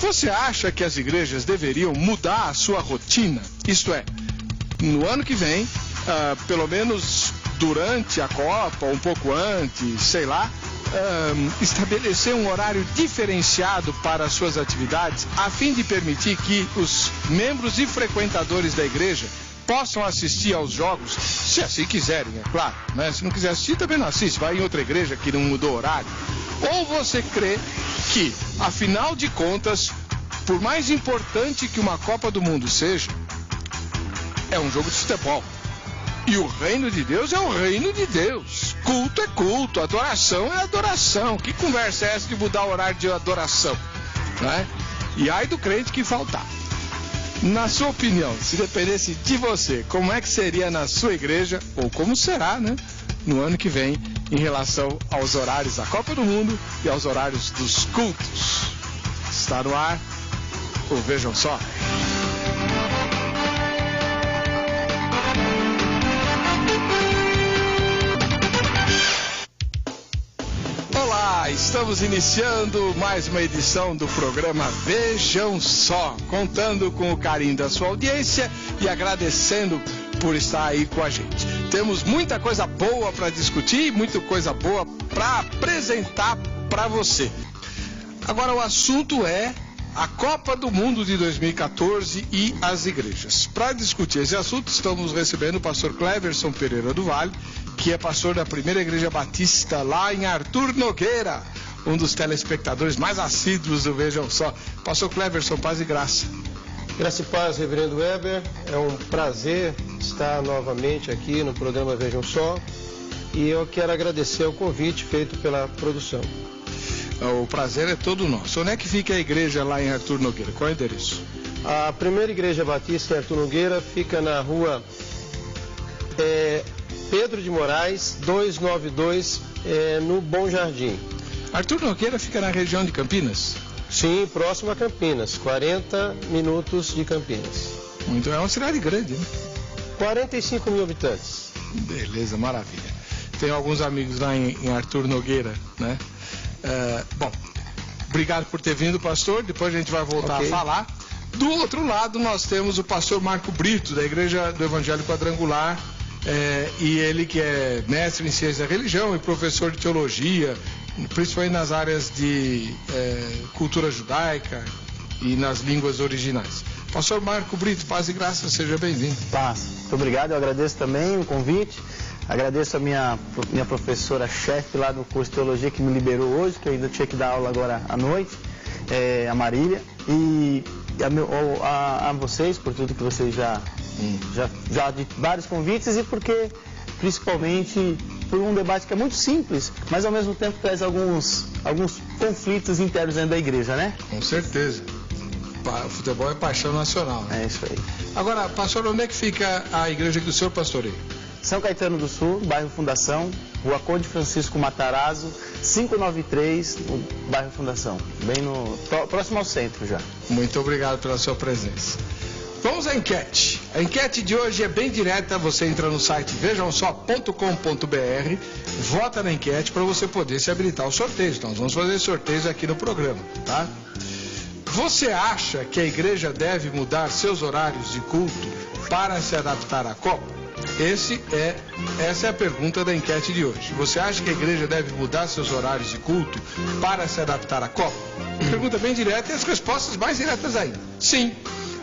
Você acha que as igrejas deveriam mudar a sua rotina? Isto é, no ano que vem, pelo menos durante a Copa, um pouco antes, sei lá, estabelecer um horário diferenciado para as suas atividades, a fim de permitir que os membros e frequentadores da igreja possam assistir aos jogos, se assim quiserem, é claro, né? Se não quiser assistir, também não assiste, vai em outra igreja que não mudou o horário. Ou você crê que, afinal de contas, por mais importante que uma Copa do Mundo seja, é um jogo de futebol. E o reino de Deus é o reino de Deus. Culto é culto, adoração é adoração. Que conversa é essa de mudar o horário de adoração? Né? E ai do crente que faltar. Na sua opinião, se dependesse de você, como é que seria na sua igreja, ou como será, né, no ano que vem, em relação aos horários da Copa do Mundo e aos horários dos cultos? Está no ar o Vejam Só. Estamos iniciando mais uma edição do programa Vejam Só, contando com o carinho da sua audiência e agradecendo por estar aí com a gente. Temos muita coisa boa para discutir, muita coisa boa para apresentar para você. Agora o assunto é a Copa do Mundo de 2014 e as igrejas. Para discutir esse assunto, estamos recebendo o pastor Cleverson Pereira do Vale, que é pastor da Primeira Igreja Batista lá em Arthur Nogueira, um dos telespectadores mais assíduos do Vejam Só. Pastor Cleverson, paz e graça. Graça e paz, reverendo Weber. É um prazer estar novamente aqui no programa Vejam Só. E eu quero agradecer o convite feito pela produção. O prazer é todo nosso. Onde é que fica a igreja lá em Arthur Nogueira? Qual é o endereço? A Primeira Igreja Batista em Arthur Nogueira fica na rua Pedro de Moraes, 292, no Bom Jardim. Arthur Nogueira fica na região de Campinas? Sim, próximo a Campinas, 40 minutos de Campinas. Então é uma cidade grande, né? 45 mil habitantes. Beleza, maravilha. Tenho alguns amigos lá em Arthur Nogueira, né? Bom, obrigado por ter vindo, pastor. Depois a gente vai voltar a falar. Do outro lado nós temos o pastor Marco Brito, da Igreja do Evangelho Quadrangular, e ele que é mestre em ciência da religião e professor de teologia, principalmente nas áreas de cultura judaica e nas línguas originais. Pastor Marco Brito, paz e graça, seja bem-vindo. Paz, muito obrigado, eu agradeço também o convite. Agradeço a minha professora-chefe lá do curso de teologia que me liberou hoje, que eu ainda tinha que dar aula agora à noite, a Marília, e a vocês por tudo que vocês já de vários convites e porque, principalmente, por um debate que é muito simples, mas ao mesmo tempo traz alguns conflitos internos dentro da igreja, né? Com certeza. O futebol é paixão nacional, né? É isso aí. Agora, pastor, onde é que fica a igreja que o senhor pastoreia? São Caetano do Sul, bairro Fundação, Rua Conde Francisco Matarazzo, 593, no bairro Fundação, bem próximo ao centro já. Muito obrigado pela sua presença. Vamos à enquete. A enquete de hoje é bem direta, você entra no site vejamsó.com.br, vota na enquete para você poder se habilitar ao sorteio. Então, nós vamos fazer sorteios aqui no programa, tá? Você acha que a igreja deve mudar seus horários de culto para se adaptar à Copa? Essa é a pergunta da enquete de hoje. Você acha que a igreja deve mudar seus horários de culto para se adaptar à Copa? Pergunta bem direta e as respostas mais diretas ainda. Sim.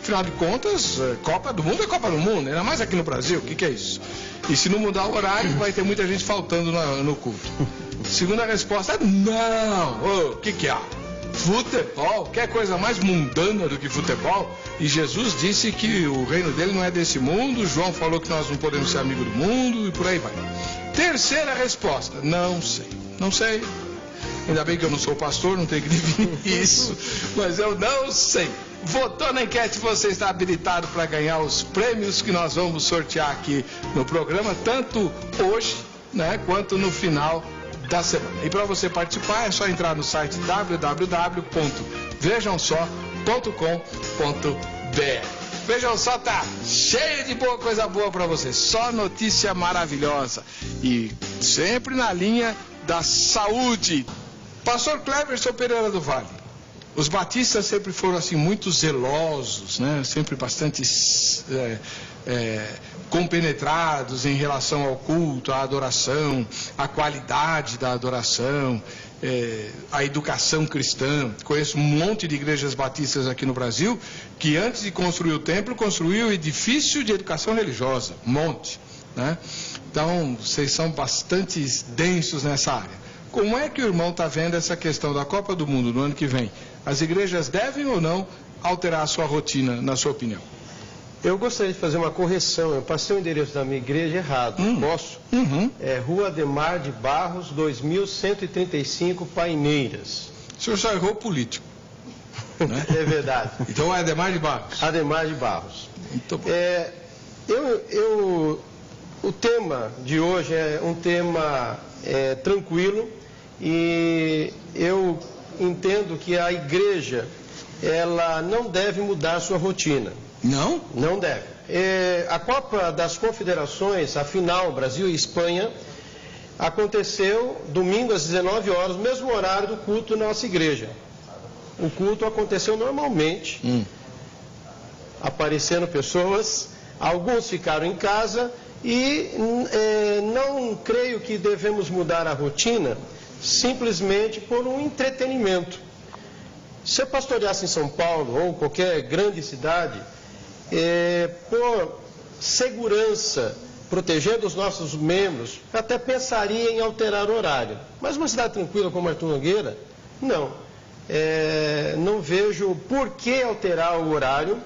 Afinal de contas, Copa do Mundo é Copa do Mundo, ainda mais aqui no Brasil. O que é isso? E se não mudar o horário, vai ter muita gente faltando no culto. Segunda resposta, não. O que é? Futebol? Quer coisa mais mundana do que futebol? E Jesus disse que o reino dele não é desse mundo, João falou que nós não podemos ser amigos do mundo e por aí vai. Terceira resposta, não sei. Ainda bem que eu não sou pastor, não tenho que definir isso, mas eu não sei. Votou na enquete, você está habilitado para ganhar os prêmios que nós vamos sortear aqui no programa, tanto hoje, né, quanto no final da semana. E para você participar é só entrar no site www.vejamsó.com.br. Vejam Só, tá cheio de coisa boa para você, só notícia maravilhosa e sempre na linha da saúde. Pastor Cleverson Pereira do Vale, Os batistas sempre foram assim muito zelosos, né? Sempre bastante compenetrados em relação ao culto, à adoração, à qualidade da adoração, à educação cristã. Conheço um monte de igrejas batistas aqui no Brasil que antes de construir o templo, construiu o edifício de educação religiosa, um monte, né? Então, vocês são bastante densos nessa área. Como é que o irmão está vendo essa questão da Copa do Mundo no ano que vem? As igrejas devem ou não alterar a sua rotina, na sua opinião? Eu gostaria de fazer uma correção. Eu passei o endereço da minha igreja errado. Posso? É Rua Ademar de Barros, 2135, Paineiras. O senhor só errou político, né? É verdade. Então é Ademar de Barros. Ademar de Barros. Muito bom. O tema de hoje é um tema tranquilo, e eu entendo que a igreja, ela não deve mudar a sua rotina. Não? Não deve. A Copa das Confederações, a final Brasil e Espanha, aconteceu domingo às 19 horas, mesmo horário do culto na nossa igreja. O culto aconteceu normalmente, aparecendo pessoas, alguns ficaram em casa, e não creio que devemos mudar a rotina simplesmente por um entretenimento. Se eu pastoreasse em São Paulo ou qualquer grande cidade, por segurança, protegendo os nossos membros, até pensaria em alterar o horário. Mas uma cidade tranquila como Artur Nogueira, não. Não vejo por que alterar o horário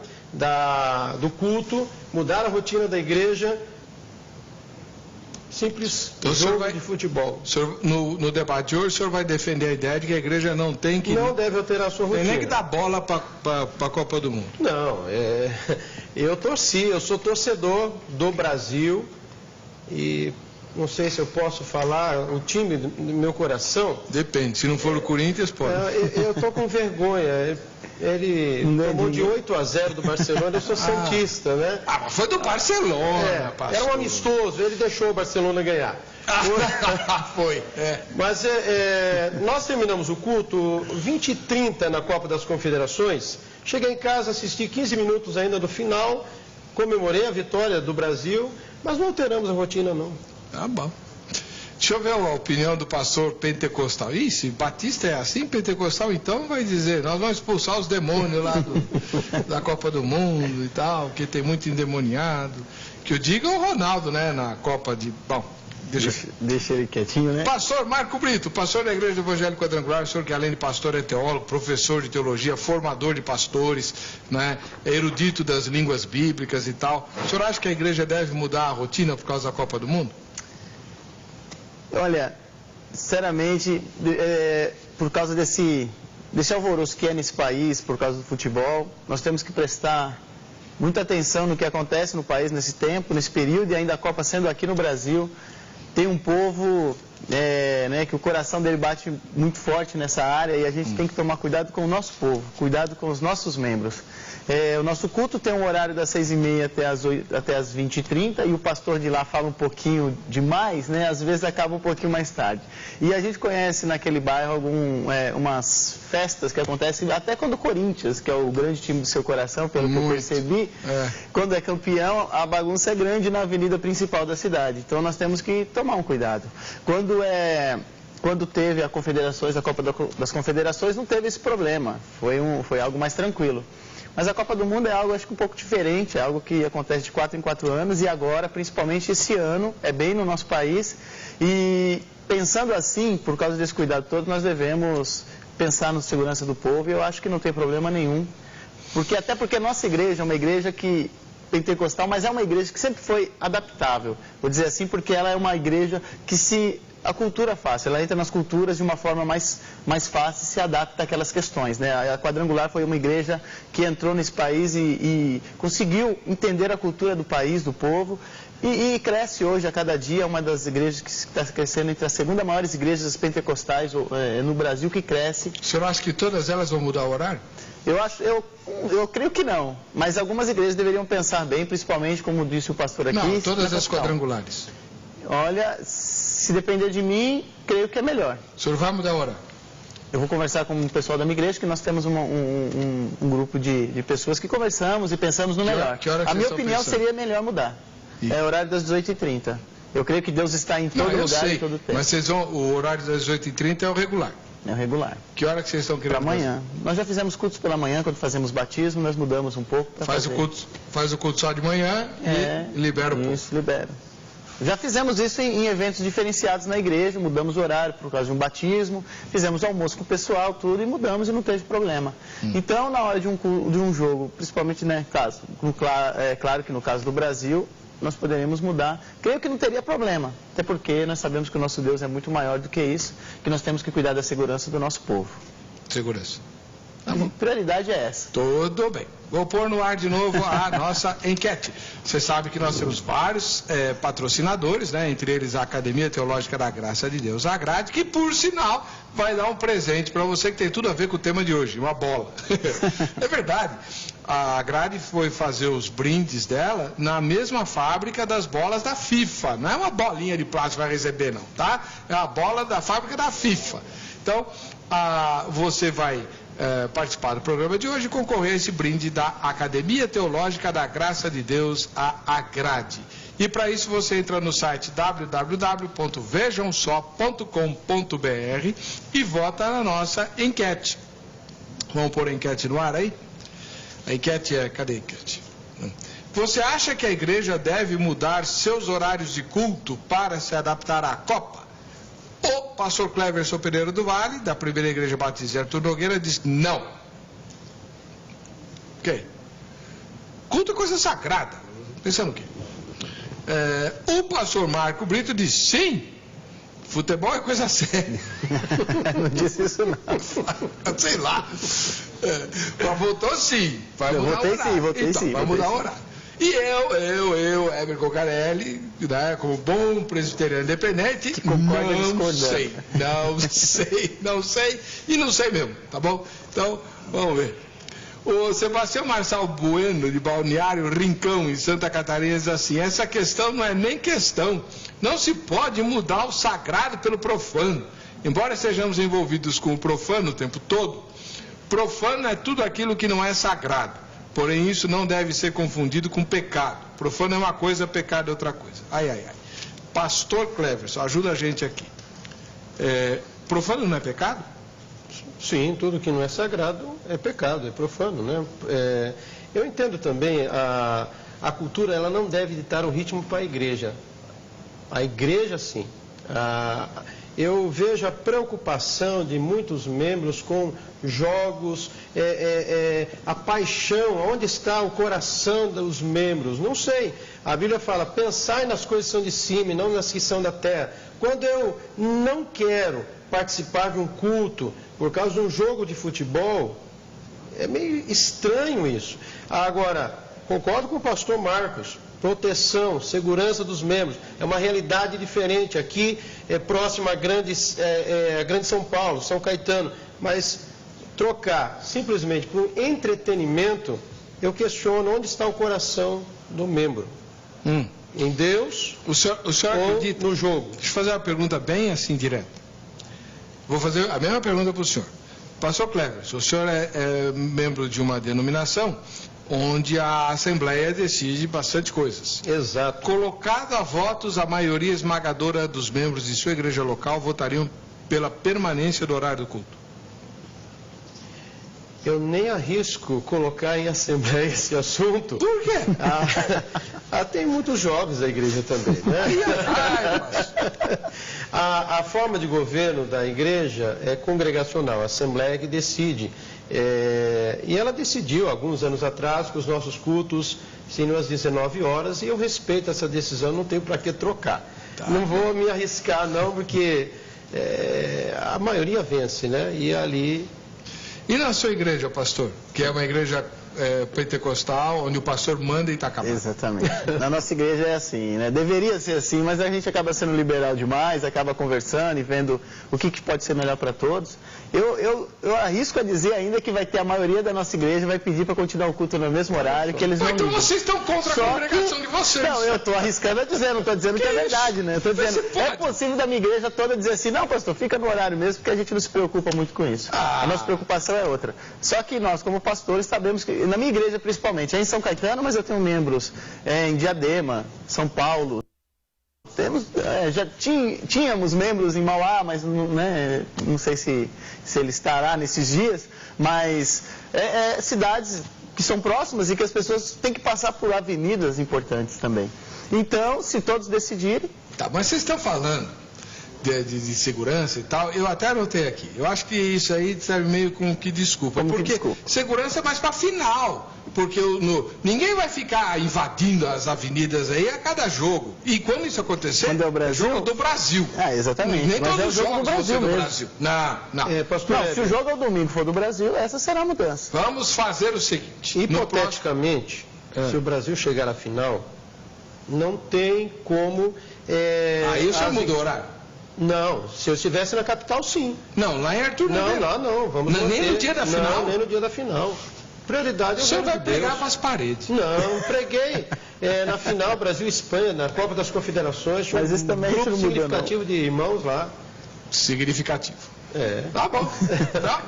do culto, mudar a rotina da igreja. Simples então, jogo de futebol. Senhor, no debate de hoje, o senhor vai defender a ideia de que a igreja não tem que... Não deve alterar a sua rotina. Tem nem que dar bola para a Copa do Mundo. Não, eu sou torcedor do Brasil, e não sei se eu posso falar o time do meu coração. Depende, se não for o Corinthians, pode. Eu estou com vergonha. Ele tomou de 8-0 do Barcelona, eu sou santista, né? Mas foi do Barcelona, pastor. Era um amistoso, ele deixou o Barcelona ganhar. Foi. Mas nós terminamos o culto 20h30 na Copa das Confederações. Cheguei em casa, assisti 15 minutos ainda do final, comemorei a vitória do Brasil, mas não alteramos a rotina, não. Tá bom. Deixa eu ver a opinião do pastor pentecostal. Ih, se Batista é assim, pentecostal então vai dizer, nós vamos expulsar os demônios lá da Copa do Mundo e tal, que tem muito endemoniado. Que eu diga o Ronaldo, né, na Copa de... Bom, deixa ele quietinho, né? Pastor Marco Brito, pastor da Igreja do Evangelho Quadrangular, o senhor que além de pastor é teólogo, professor de teologia, formador de pastores, né, erudito das línguas bíblicas e tal. O senhor acha que a igreja deve mudar a rotina por causa da Copa do Mundo? Olha, sinceramente, por causa desse alvoroço que é nesse país, por causa do futebol, nós temos que prestar muita atenção no que acontece no país nesse tempo, nesse período, e ainda a Copa sendo aqui no Brasil. Tem um povo que o coração dele bate muito forte nessa área, e a gente tem que tomar cuidado com o nosso povo, cuidado com os nossos membros. O nosso culto tem um horário das 6h30 até as 20h30, e o pastor de lá fala um pouquinho demais, né? Às vezes acaba um pouquinho mais tarde. E a gente conhece naquele bairro umas festas que acontecem, até quando o Corinthians, que é o grande time do seu coração, pelo que eu percebi, quando é campeão, a bagunça é grande na avenida principal da cidade. Então nós temos que tomar um cuidado. Quando teve a Copa das Confederações, não teve esse problema, foi algo mais tranquilo. Mas a Copa do Mundo é algo, acho que um pouco diferente, é algo que acontece de 4 em 4 anos, e agora, principalmente esse ano, é bem no nosso país. E pensando assim, por causa desse cuidado todo, nós devemos pensar na segurança do povo, e eu acho que não tem problema nenhum. Até porque a nossa igreja é uma igreja pentecostal, mas é uma igreja que sempre foi adaptável, vou dizer assim, porque ela é uma igreja que a cultura é fácil, ela entra nas culturas de uma forma mais fácil e se adapta àquelas questões, né? A Quadrangular foi uma igreja que entrou nesse país e conseguiu entender a cultura do país, do povo, e cresce hoje a cada dia, uma das igrejas que está crescendo entre as segunda maiores igrejas pentecostais no Brasil, que cresce. O senhor acha que todas elas vão mudar o horário? Eu creio que não, mas algumas igrejas deveriam pensar bem, principalmente, como disse o pastor aqui... Não, todas as Eu vou conversar com o pessoal da minha igreja, que nós temos um grupo de pessoas que conversamos e pensamos no melhor. A minha opinião seria melhor mudar. É horário das 18h30. Eu creio que Deus está em todo lugar e em todo tempo. Mas o horário das 18h30 é o regular. É o regular. Que hora que vocês estão querendo? Para amanhã. Nós já fizemos cultos pela manhã, quando fazemos batismo, nós mudamos um pouco. Faz o culto só de manhã e libera o povo. Isso, libera. Já fizemos isso em eventos diferenciados na igreja, mudamos o horário por causa de um batismo, fizemos almoço com o pessoal, tudo, e mudamos e não teve problema. Então, na hora de um jogo, principalmente, né, claro que no caso do Brasil, nós poderíamos mudar. Creio que não teria problema, até porque nós sabemos que o nosso Deus é muito maior do que isso, que nós temos que cuidar da segurança do nosso povo. Segurança. A prioridade é essa. Tudo bem. Vou pôr no ar de novo a nossa enquete. Você sabe que nós temos vários patrocinadores, né? Entre eles a Academia Teológica da Graça de Deus, a Grade, que por sinal vai dar um presente para você que tem tudo a ver com o tema de hoje, uma bola. É verdade. A Grade foi fazer os brindes dela na mesma fábrica das bolas da FIFA. Não é uma bolinha de plástico que vai receber, não, tá? É a bola da fábrica da FIFA. Então, você vai participar do programa de hoje e concorrer a esse brinde da Academia Teológica da Graça de Deus, a Agrade. E para isso você entra no site www.vejamsó.com.br e vota na nossa enquete. Vamos pôr a enquete no ar aí? A enquete cadê a enquete? Você acha que a igreja deve mudar seus horários de culto para se adaptar à Copa? O pastor Cleverson Pereira do Vale, da Primeira Igreja Batista de Arthur Nogueira, diz não. Ok. Culto é coisa sagrada. Pensando o quê? O pastor Marco Brito diz sim. Futebol é coisa séria. Não disse isso não. Sei lá. Mas votou sim. Vai mudar o horário. Votei sim. Vai mudar o horário. E eu, Heber Cocarelli, né, como bom presbiteriano independente, não sei e não sei mesmo, tá bom? Então, vamos ver. O Sebastião Marçal Bueno, de Balneário Rincão, em Santa Catarina, diz assim: essa questão não é nem questão, não se pode mudar o sagrado pelo profano. Embora estejamos envolvidos com o profano o tempo todo, profano é tudo aquilo que não é sagrado. Porém, isso não deve ser confundido com pecado. Profano é uma coisa, pecado é outra coisa. Ai. Pastor Cleverson, ajuda a gente aqui. Profano não é pecado? Sim, tudo que não é sagrado é pecado, é profano, né? Eu entendo também, a cultura ela não deve ditar o ritmo para a igreja. A igreja, sim. Eu vejo a preocupação de muitos membros com jogos, a paixão, onde está o coração dos membros? Não sei. A Bíblia fala, pensai nas coisas que são de cima e não nas que são da terra. Quando eu não quero participar de um culto por causa de um jogo de futebol, é meio estranho isso. Agora, concordo com o pastor Marcos. Proteção, segurança dos membros, é uma realidade diferente. Aqui é próximo a grande São Paulo, São Caetano, mas trocar simplesmente por um entretenimento, eu questiono onde está o coração do membro. Em Deus o senhor ou acredita no jogo? Deixa eu fazer uma pergunta bem assim direta. Vou fazer a mesma pergunta para o senhor. Pastor Cleverson, o senhor é membro de uma denominação onde a Assembleia decide bastante coisas. Exato. Colocado a votos, a maioria esmagadora dos membros de sua igreja local votariam pela permanência do horário do culto. Eu nem arrisco colocar em Assembleia esse assunto. Por quê? Tem muitos jovens da igreja também, né? A forma de governo da igreja é congregacional, a Assembleia que decide. E ela decidiu, alguns anos atrás, que os nossos cultos seriam às 19 horas, e eu respeito essa decisão, não tenho para que trocar. Tá. Não vou me arriscar, não, porque a maioria vence, né? E ali... E na sua igreja, pastor, que é uma igreja pentecostal, onde o pastor manda e está acabado. Exatamente. Na nossa igreja é assim, né? Deveria ser assim, mas a gente acaba sendo liberal demais, acaba conversando e vendo o que pode ser melhor para todos. Eu arrisco a dizer ainda que vai ter a maioria da nossa igreja vai pedir para continuar o culto no mesmo horário, que eles não então ligam. vocês estão contra a congregação de vocês. Não, eu estou arriscando a dizer, não estou dizendo que é verdade, né? Estou dizendo, é possível da minha igreja toda dizer assim, não, pastor, fica no horário mesmo, porque a gente não se preocupa muito com isso. A nossa preocupação é outra. Só que nós, como pastores, sabemos que, na minha igreja principalmente, é em São Caetano, mas eu tenho membros em Diadema, São Paulo. Já tínhamos membros em Mauá, mas né, não sei se ele estará nesses dias, mas cidades que são próximas e que as pessoas têm que passar por avenidas importantes também. Então, se todos decidirem... Tá, mas vocês estão falando de segurança e tal, eu até anotei aqui. Eu acho que isso aí serve meio com que desculpa. Porque segurança é mais para final. Porque ninguém vai ficar invadindo as avenidas aí a cada jogo. E quando isso acontecer, quando é o Brasil? Jogo do Brasil. Exatamente. Nem mas todos os jogos do Brasil vão ser do mesmo. Brasil. Não. Se o jogo é o domingo for do Brasil, essa será a mudança. Vamos fazer o seguinte. Hipoteticamente, se o Brasil chegar à final, não tem como... Aí o senhor mudou o horário. Não, se eu estivesse na capital, sim. Não, lá em Arthur não. Não, vamos manter. Nem no dia da final? Não, nem no dia da final. Prioridade é o senhor vai de pregar Deus. para as paredes. Não, preguei na final Brasil e Espanha, na Copa das Confederações, mas isso também grupo não significativo não. de irmãos lá. Significativo. Tá bom.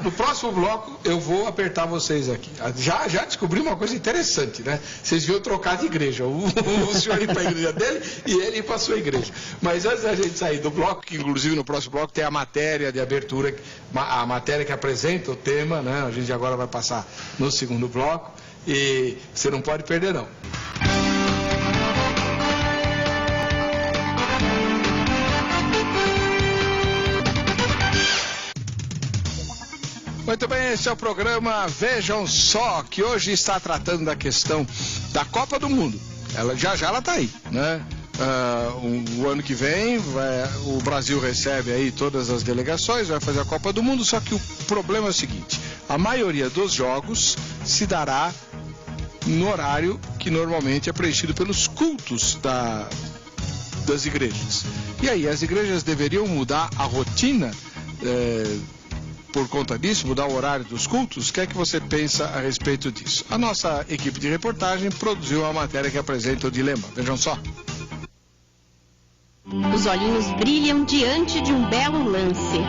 No próximo bloco eu vou apertar vocês aqui. Já descobri uma coisa interessante, né? Vocês viram trocar de igreja. O senhor ir para a igreja dele e ele ir para a sua igreja. Mas antes da gente sair do bloco, que inclusive no próximo bloco tem a matéria de abertura, a matéria que apresenta o tema, né? A gente agora vai passar no segundo bloco e você não pode perder não. Muito bem, esse é o programa Vejam Só, que hoje está tratando da questão da Copa do Mundo. Já ela está aí, né? O ano que vem o Brasil recebe aí todas as delegações, vai fazer a Copa do Mundo, só que o problema é o seguinte, a maioria dos jogos se dará no horário que normalmente é preenchido pelos cultos das igrejas. E aí, as igrejas deveriam mudar a rotina por conta disso, mudar o horário dos cultos? O que é que você pensa a respeito disso? A nossa equipe de reportagem produziu uma matéria que apresenta o dilema. Vejam só. Os olhinhos brilham diante de um belo lance,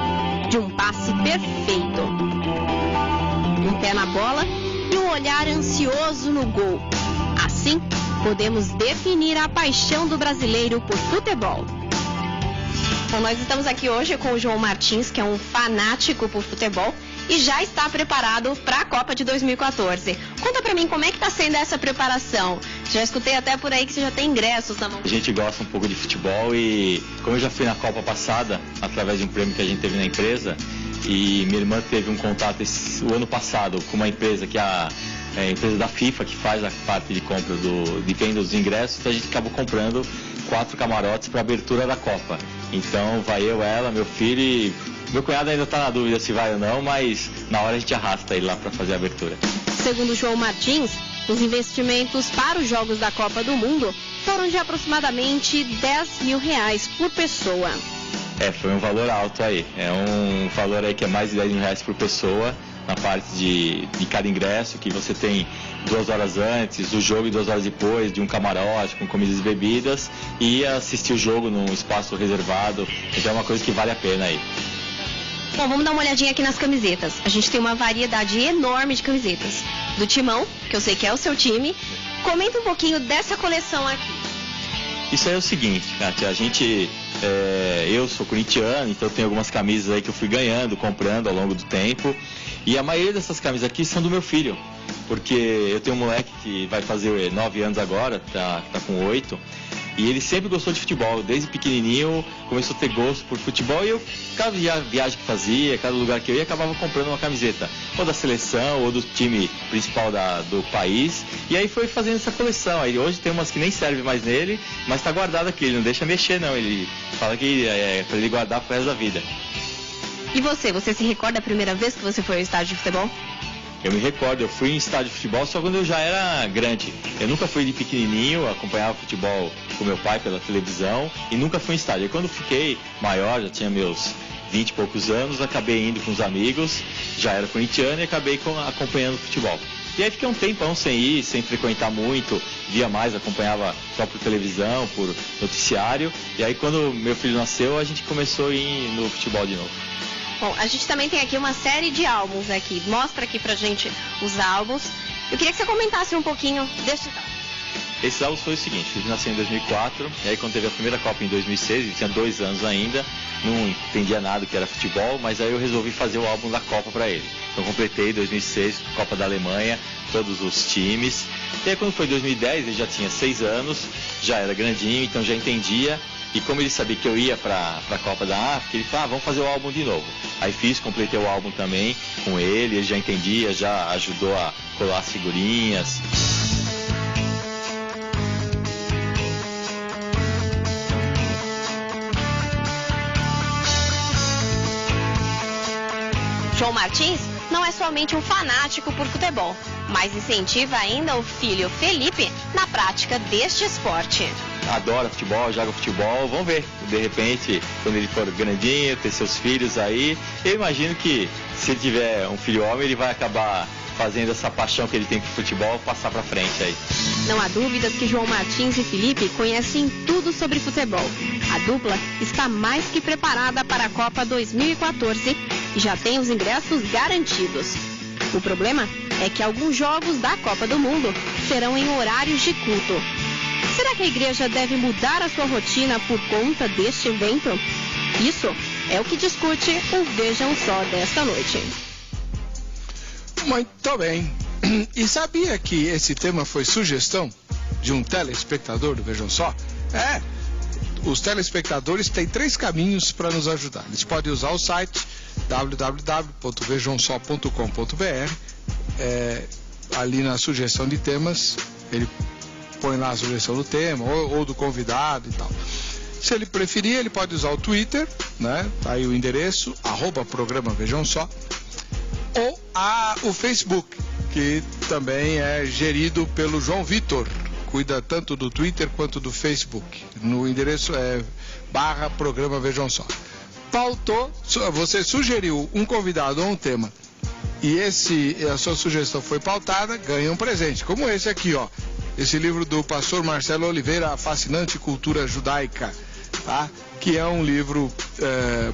de um passe perfeito. Um pé na bola e um olhar ansioso no gol. Assim, podemos definir a paixão do brasileiro por futebol. Bom, nós estamos aqui hoje com o João Martins, que é um fanático por futebol e já está preparado para a Copa de 2014. Conta pra mim como é que está sendo essa preparação. Já escutei até por aí que você já tem ingressos na mão. A gente gosta um pouco de futebol e como eu já fui na Copa passada, através de um prêmio que a gente teve na empresa, e minha irmã teve um contato o ano passado com uma empresa que é a empresa da FIFA, que faz a parte de compra de venda dos ingressos, então a gente acabou comprando 4 camarotes para a abertura da Copa. Então vai eu, ela, meu filho e meu cunhado ainda está na dúvida se vai ou não, mas na hora a gente arrasta ele lá para fazer a abertura. Segundo João Martins, os investimentos para os Jogos da Copa do Mundo foram de aproximadamente R$10 mil por pessoa. Foi um valor alto aí. É um valor aí que é mais de R$10 mil por pessoa, na parte de cada ingresso, que você tem 2 horas antes do jogo e 2 horas depois, de um camarote com comidas e bebidas, e assistir o jogo num espaço reservado. Então é uma coisa que vale a pena aí. Bom, vamos dar uma olhadinha aqui nas camisetas. A gente tem uma variedade enorme de camisetas. Do Timão, que eu sei que é o seu time. Comenta um pouquinho dessa coleção aqui. Isso aí é o seguinte, Kátia, eu sou corintiano, então tem algumas camisas aí que eu fui ganhando, comprando ao longo do tempo. E a maioria dessas camisas aqui são do meu filho, porque eu tenho um moleque que vai fazer 9 anos agora, tá com 8, e ele sempre gostou de futebol, desde pequenininho começou a ter gosto por futebol, e eu, cada viagem que fazia, cada lugar que eu ia, acabava comprando uma camiseta, ou da seleção, ou do time principal do país, e aí foi fazendo essa coleção. Aí hoje tem umas que nem servem mais nele, mas tá guardado aqui, ele não deixa mexer não, ele fala que é para ele guardar pro resto da vida. E você se recorda a primeira vez que você foi ao estádio de futebol? Eu me recordo, eu fui em estádio de futebol só quando eu já era grande. Eu nunca fui de pequenininho, acompanhava futebol com meu pai pela televisão e nunca fui em estádio. E quando fiquei maior, já tinha meus 20 e poucos anos, acabei indo com os amigos, já era corintiano e acabei acompanhando futebol. E aí fiquei um tempão sem ir, sem frequentar muito, via mais, acompanhava só por televisão, por noticiário. E aí quando meu filho nasceu, a gente começou a ir no futebol de novo. Bom, a gente também tem aqui uma série de álbuns aqui. Mostra aqui pra gente os álbuns. Eu queria que você comentasse um pouquinho deste álbum. Esse álbum foi o seguinte, ele nasceu em 2004, e aí quando teve a primeira Copa em 2006, ele tinha 2 anos ainda, não entendia nada do que era futebol, mas aí eu resolvi fazer o álbum da Copa para ele. Então completei 2006, Copa da Alemanha, todos os times. E aí quando foi 2010, ele já tinha 6 anos, já era grandinho, então já entendia. E como ele sabia que eu ia para a Copa da África, ele falou, vamos fazer o álbum de novo. Aí completei o álbum também com ele já entendia, já ajudou a colar as figurinhas. João Martins não é somente um fanático por futebol, mas incentiva ainda o filho Felipe na prática deste esporte. Adora futebol, joga futebol, vamos ver, de repente, quando ele for grandinho, ter seus filhos aí, eu imagino que se ele tiver um filho homem, ele vai acabar fazendo essa paixão que ele tem por futebol passar pra frente aí. Não há dúvidas que João Martins e Felipe conhecem tudo sobre futebol. A dupla está mais que preparada para a Copa 2014 e já tem os ingressos garantidos. O problema é que alguns jogos da Copa do Mundo serão em horários de culto. Será que a igreja deve mudar a sua rotina por conta deste evento? Isso é o que discute o Vejam Só desta noite. Muito bem. E sabia que esse tema foi sugestão de um telespectador do Vejam Só? Os telespectadores têm 3 caminhos para nos ajudar. Eles podem usar o site www.vejamsó.com.br. Ali na sugestão de temas, ele põe lá a sugestão do tema ou do convidado e tal. Se ele preferir, ele pode usar o Twitter, né? Tá aí o endereço, @programa Vejam Só, ou o Facebook, que também é gerido pelo João Vitor, cuida tanto do Twitter quanto do Facebook. No endereço é /programa Vejam Só. Faltou, você sugeriu um convidado ou um tema e a sua sugestão foi pautada, ganha um presente, como esse aqui, ó. Esse livro do pastor Marcelo Oliveira, A Fascinante Cultura Judaica, tá? Que é um livro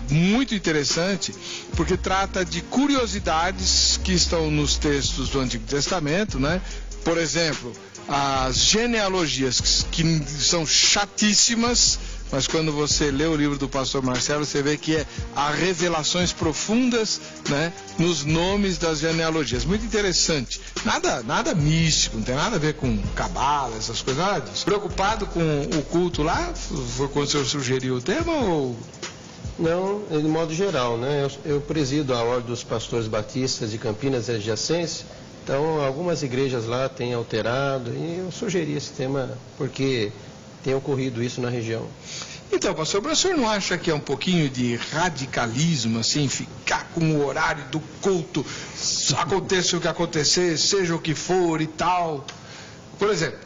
muito interessante, porque trata de curiosidades que estão nos textos do Antigo Testamento, né? Por exemplo, as genealogias, que são chatíssimas, mas quando você lê o livro do pastor Marcelo, você vê que há revelações profundas, né, nos nomes das genealogias. Muito interessante. Nada místico, não tem nada a ver com cabala, essas coisas, nada disso. Preocupado com o culto lá? Foi quando o senhor sugeriu o tema ou... Não, de modo geral, né? Eu presido a Ordem dos Pastores Batistas de Campinas e adjacência, então algumas igrejas lá têm alterado e eu sugeri esse tema porque tem ocorrido isso na região. Então, pastor, o senhor não acha que é um pouquinho de radicalismo, assim, ficar com o horário do culto, aconteça o que acontecer, seja o que for e tal? Por exemplo,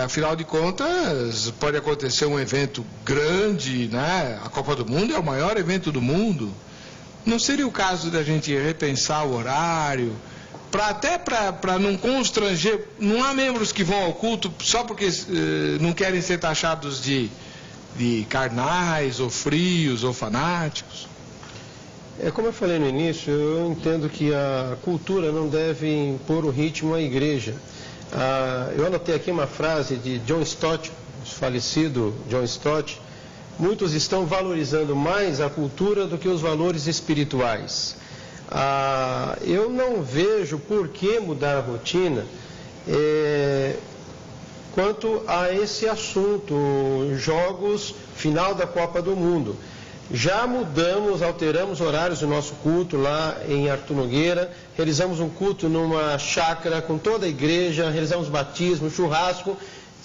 afinal de contas, pode acontecer um evento grande, né? A Copa do Mundo é o maior evento do mundo. Não seria o caso da gente repensar o horário? Até para não constranger, não há membros que vão ao culto só porque não querem ser taxados de carnais, ou frios, ou fanáticos? Como eu falei no início, eu entendo que a cultura não deve impor o ritmo à igreja. Eu anotei aqui uma frase de John Stott, o falecido John Stott: muitos estão valorizando mais a cultura do que os valores espirituais. Eu não vejo por que mudar a rotina quanto a esse assunto, jogos, final da Copa do Mundo. Já alteramos horários do nosso culto lá em Artur Nogueira, realizamos um culto numa chácara com toda a igreja, realizamos batismo, churrasco,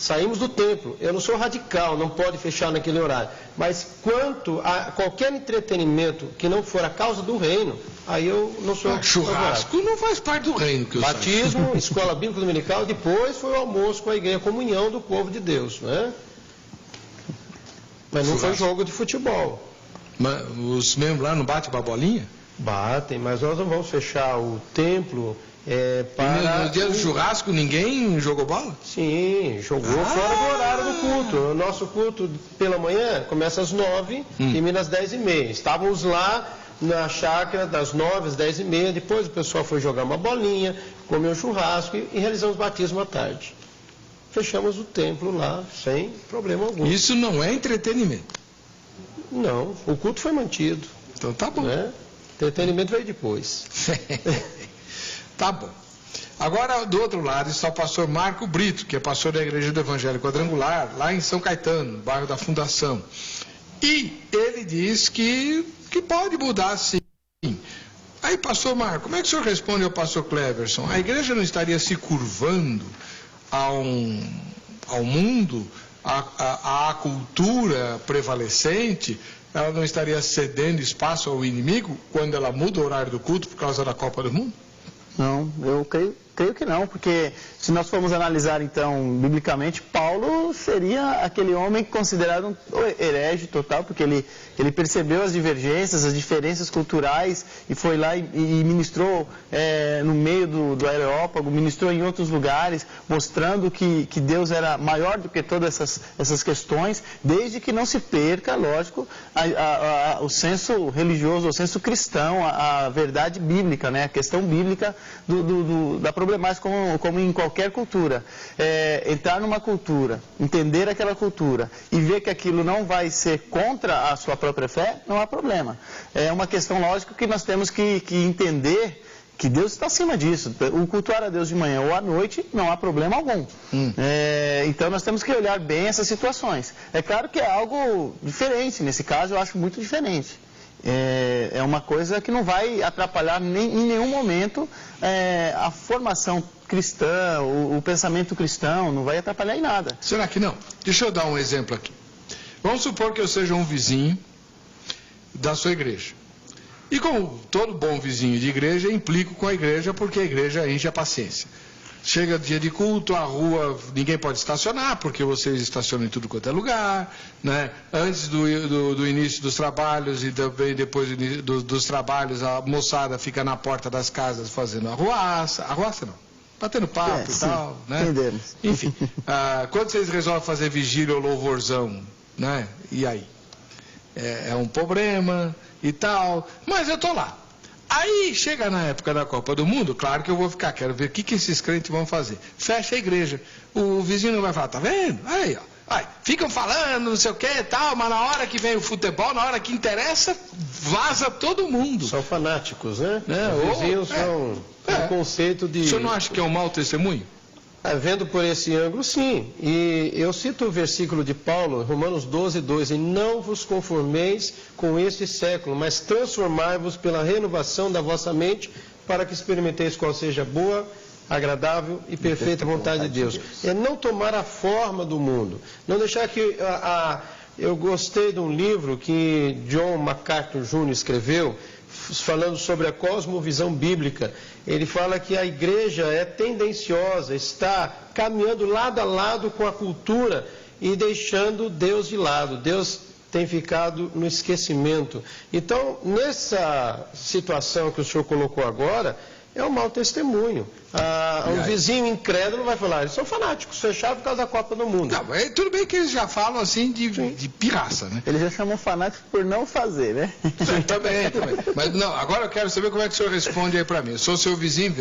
saímos do templo. Eu não sou radical, não pode fechar naquele horário. Mas quanto a qualquer entretenimento que não for a causa do reino, aí eu não sou... Churrasco não faz parte do reino que eu Batismo, escola bíblica dominical, depois foi o almoço com a igreja, a comunhão do povo de Deus, né? Mas não foi jogo de futebol. Mas os membros lá não batem uma bolinha? Batem, mas nós não vamos fechar o templo para... No dia do churrasco ninguém jogou bola? Sim, jogou fora do horário do culto. O nosso culto pela manhã começa às 9 e termina às 10h30. Estávamos lá na chácara das 9 às 10h30, depois o pessoal foi jogar uma bolinha, comeu churrasco e realizamos batismo à tarde. Fechamos o templo lá, sem problema algum. Isso não é entretenimento? Não, o culto foi mantido. Então tá bom. Né? Entretenimento veio depois. Tá bom. Agora, do outro lado, está o pastor Marco Brito, que é pastor da Igreja do Evangelho Quadrangular, lá em São Caetano, no bairro da Fundação. E ele diz que pode mudar sim. Aí, pastor Marco, como é que o senhor responde ao pastor Cleverson? A igreja não estaria se curvando ao mundo, à cultura prevalecente? Ela não estaria cedendo espaço ao inimigo quando ela muda o horário do culto por causa da Copa do Mundo? Não, eu creio que não, porque se nós formos analisar então biblicamente, Paulo seria aquele homem considerado um herege total, porque ele percebeu as divergências, as diferenças culturais e foi lá e ministrou no meio do Areópago, ministrou em outros lugares, mostrando que Deus era maior do que todas essas questões, desde que não se perca, lógico, o senso religioso, o senso cristão, a verdade bíblica, né, a questão bíblica da problemática como em qualquer cultura. Entrar numa cultura, entender aquela cultura e ver que aquilo não vai ser contra a sua própria fé, não há problema. É uma questão lógica que nós temos que entender que Deus está acima disso. O cultuar a Deus de manhã ou à noite não há problema algum. Então nós temos que olhar bem essas situações. É claro que é algo diferente, nesse caso eu acho muito diferente. É uma coisa que não vai atrapalhar em nenhum momento a formação cristã, o pensamento cristão, não vai atrapalhar em nada. Será que não? Deixa eu dar um exemplo aqui. Vamos supor que eu seja um vizinho da sua igreja. E como todo bom vizinho de igreja, implico com a igreja porque a igreja enche a paciência. Chega dia de culto, a rua, ninguém pode estacionar, porque vocês estacionam em tudo quanto é lugar, né? Antes do início dos trabalhos e também depois dos trabalhos, a moçada fica na porta das casas fazendo arruaça não, batendo papo e tal, né? Entendemos. Enfim, quando vocês resolvem fazer vigília ou louvorzão, né? E aí? É um problema e tal, mas eu tô lá. Aí, chega na época da Copa do Mundo, claro que eu vou ficar, quero ver o que esses crentes vão fazer. Fecha a igreja. O vizinho não vai falar, tá vendo? Aí, ó. Aí, ficam falando, não sei o que e tal, mas na hora que vem o futebol, na hora que interessa, vaza todo mundo. São fanáticos, né? Os vizinhos são um conceito de... O senhor não acha que é um mau testemunho? Vendo por esse ângulo, sim. E eu cito o versículo de Paulo, Romanos 12:2, e não vos conformeis com este século, mas transformai-vos pela renovação da vossa mente, para que experimenteis qual seja boa, agradável e perfeita vontade de Deus. É não tomar a forma do mundo. Não deixar que... Eu gostei de um livro que John MacArthur Jr. escreveu, falando sobre a cosmovisão bíblica. Ele fala que a igreja é tendenciosa, está caminhando lado a lado com a cultura e deixando Deus de lado. Deus tem ficado no esquecimento. Então, nessa situação que o senhor colocou agora, é um mau testemunho. Um vizinho incrédulo vai falar, eles são fanáticos, fecharam por causa da Copa do Mundo. Não, tudo bem que eles já falam assim de pirraça, né? Eles já chamam fanáticos por não fazer, né? Também. Mas não, agora eu quero saber como é que o senhor responde aí para mim. Eu sou seu vizinho,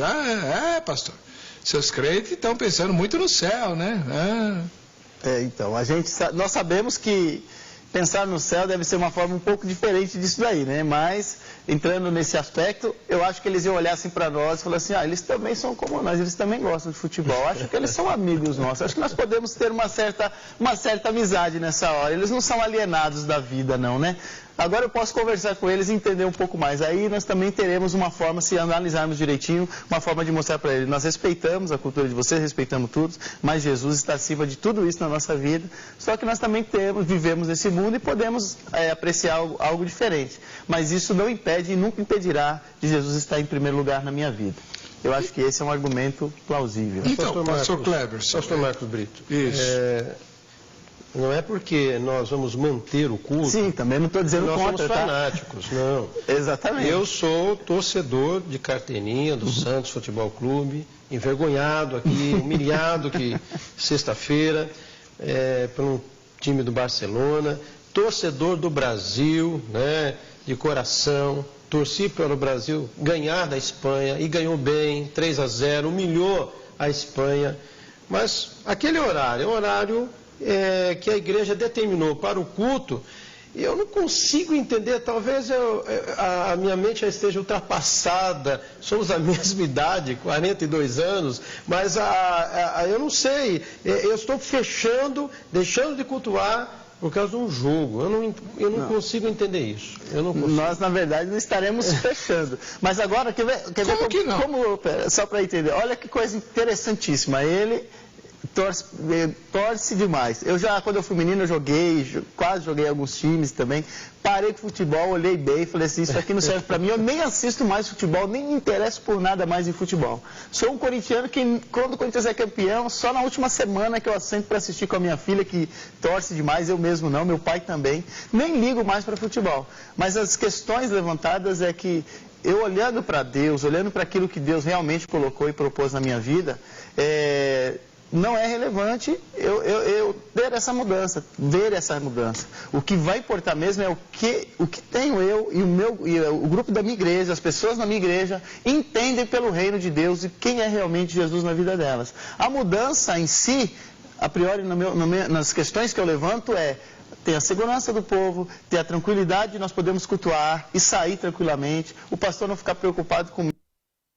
pastor. Seus crentes estão pensando muito no céu, né? Então, nós sabemos que pensar no céu deve ser uma forma um pouco diferente disso daí, né? Mas, entrando nesse aspecto, eu acho que eles iam olhar assim para nós e falar assim, eles também são como nós, eles também gostam de futebol, acho que eles são amigos nossos, acho que nós podemos ter uma certa amizade nessa hora, eles não são alienados da vida não, né? Agora eu posso conversar com eles e entender um pouco mais. Aí nós também teremos uma forma, se analisarmos direitinho, uma forma de mostrar para eles. Nós respeitamos a cultura de vocês, respeitamos tudo, mas Jesus está acima de tudo isso na nossa vida. Só que nós também vivemos nesse mundo e podemos apreciar algo diferente. Mas isso não impede e nunca impedirá de Jesus estar em primeiro lugar na minha vida. Eu acho que esse é um argumento plausível. Então, Pastor Kleber. Pastor Marcos Brito. Isso. Não é porque nós vamos manter o culto. Sim, também não estou dizendo nós contra, somos fanáticos, tá? não. Exatamente. Eu sou torcedor de carteirinha do Santos Futebol Clube, envergonhado aqui, humilhado que sexta-feira, por um time do Barcelona, torcedor do Brasil, né, de coração. Torci para o Brasil ganhar da Espanha e ganhou bem, 3-0, humilhou a Espanha. Mas aquele horário é um horário que a igreja determinou para o culto. Eu não consigo entender, talvez a minha mente já esteja ultrapassada, somos da mesma idade, 42 anos, mas eu não sei, eu estou deixando de cultuar por causa de um jogo. Eu não consigo entender isso. Nós, na verdade, não estaremos fechando. Mas agora, quer ver como que não? Só para entender, olha que coisa interessantíssima. Ele torce demais. Quando eu fui menino, eu quase joguei alguns times também. Parei com futebol, olhei bem e falei assim, isso aqui não serve para mim. Eu nem assisto mais futebol, nem me interesso por nada mais em futebol. Sou um corintiano que, quando o Corinthians é campeão, só na última semana que eu assento para assistir com a minha filha, que torce demais, eu mesmo não, meu pai também. Nem ligo mais para futebol. Mas as questões levantadas é que eu olhando para Deus, olhando para aquilo que Deus realmente colocou e propôs na minha vida, não é relevante eu ver essa mudança. O que vai importar mesmo é o que tenho eu e o grupo da minha igreja, as pessoas na minha igreja, entendem pelo reino de Deus e quem é realmente Jesus na vida delas. A mudança em si, a priori nas questões que eu levanto ter a segurança do povo, ter a tranquilidade de nós podermos cultuar e sair tranquilamente, o pastor não ficar preocupado com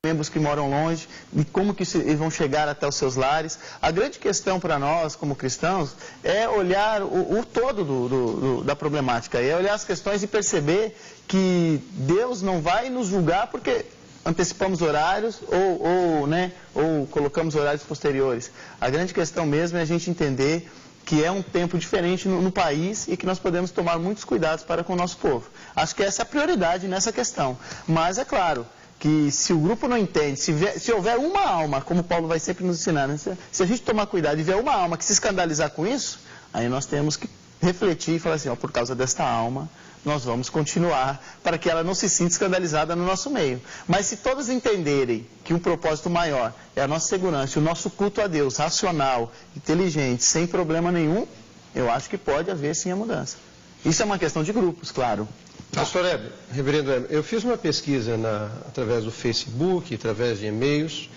membros que moram longe, e como que eles vão chegar até os seus lares. A grande questão para nós, como cristãos, é olhar o todo da problemática, é olhar as questões e perceber que Deus não vai nos julgar porque antecipamos horários ou colocamos horários posteriores. A grande questão mesmo é a gente entender que é um tempo diferente no país e que nós podemos tomar muitos cuidados para com o nosso povo. Acho que essa é a prioridade nessa questão. Mas é claro que se o grupo não entende, se houver uma alma, como Paulo vai sempre nos ensinar, né? Se a gente tomar cuidado e ver uma alma que se escandalizar com isso, aí nós temos que refletir e falar assim, por causa desta alma, nós vamos continuar para que ela não se sinta escandalizada no nosso meio. Mas se todos entenderem que um propósito maior é a nossa segurança, o nosso culto a Deus, racional, inteligente, sem problema nenhum, eu acho que pode haver sim a mudança. Isso é uma questão de grupos, claro. Pastor Heber, reverendo Heber, eu fiz uma pesquisa através do Facebook, através de e-mails.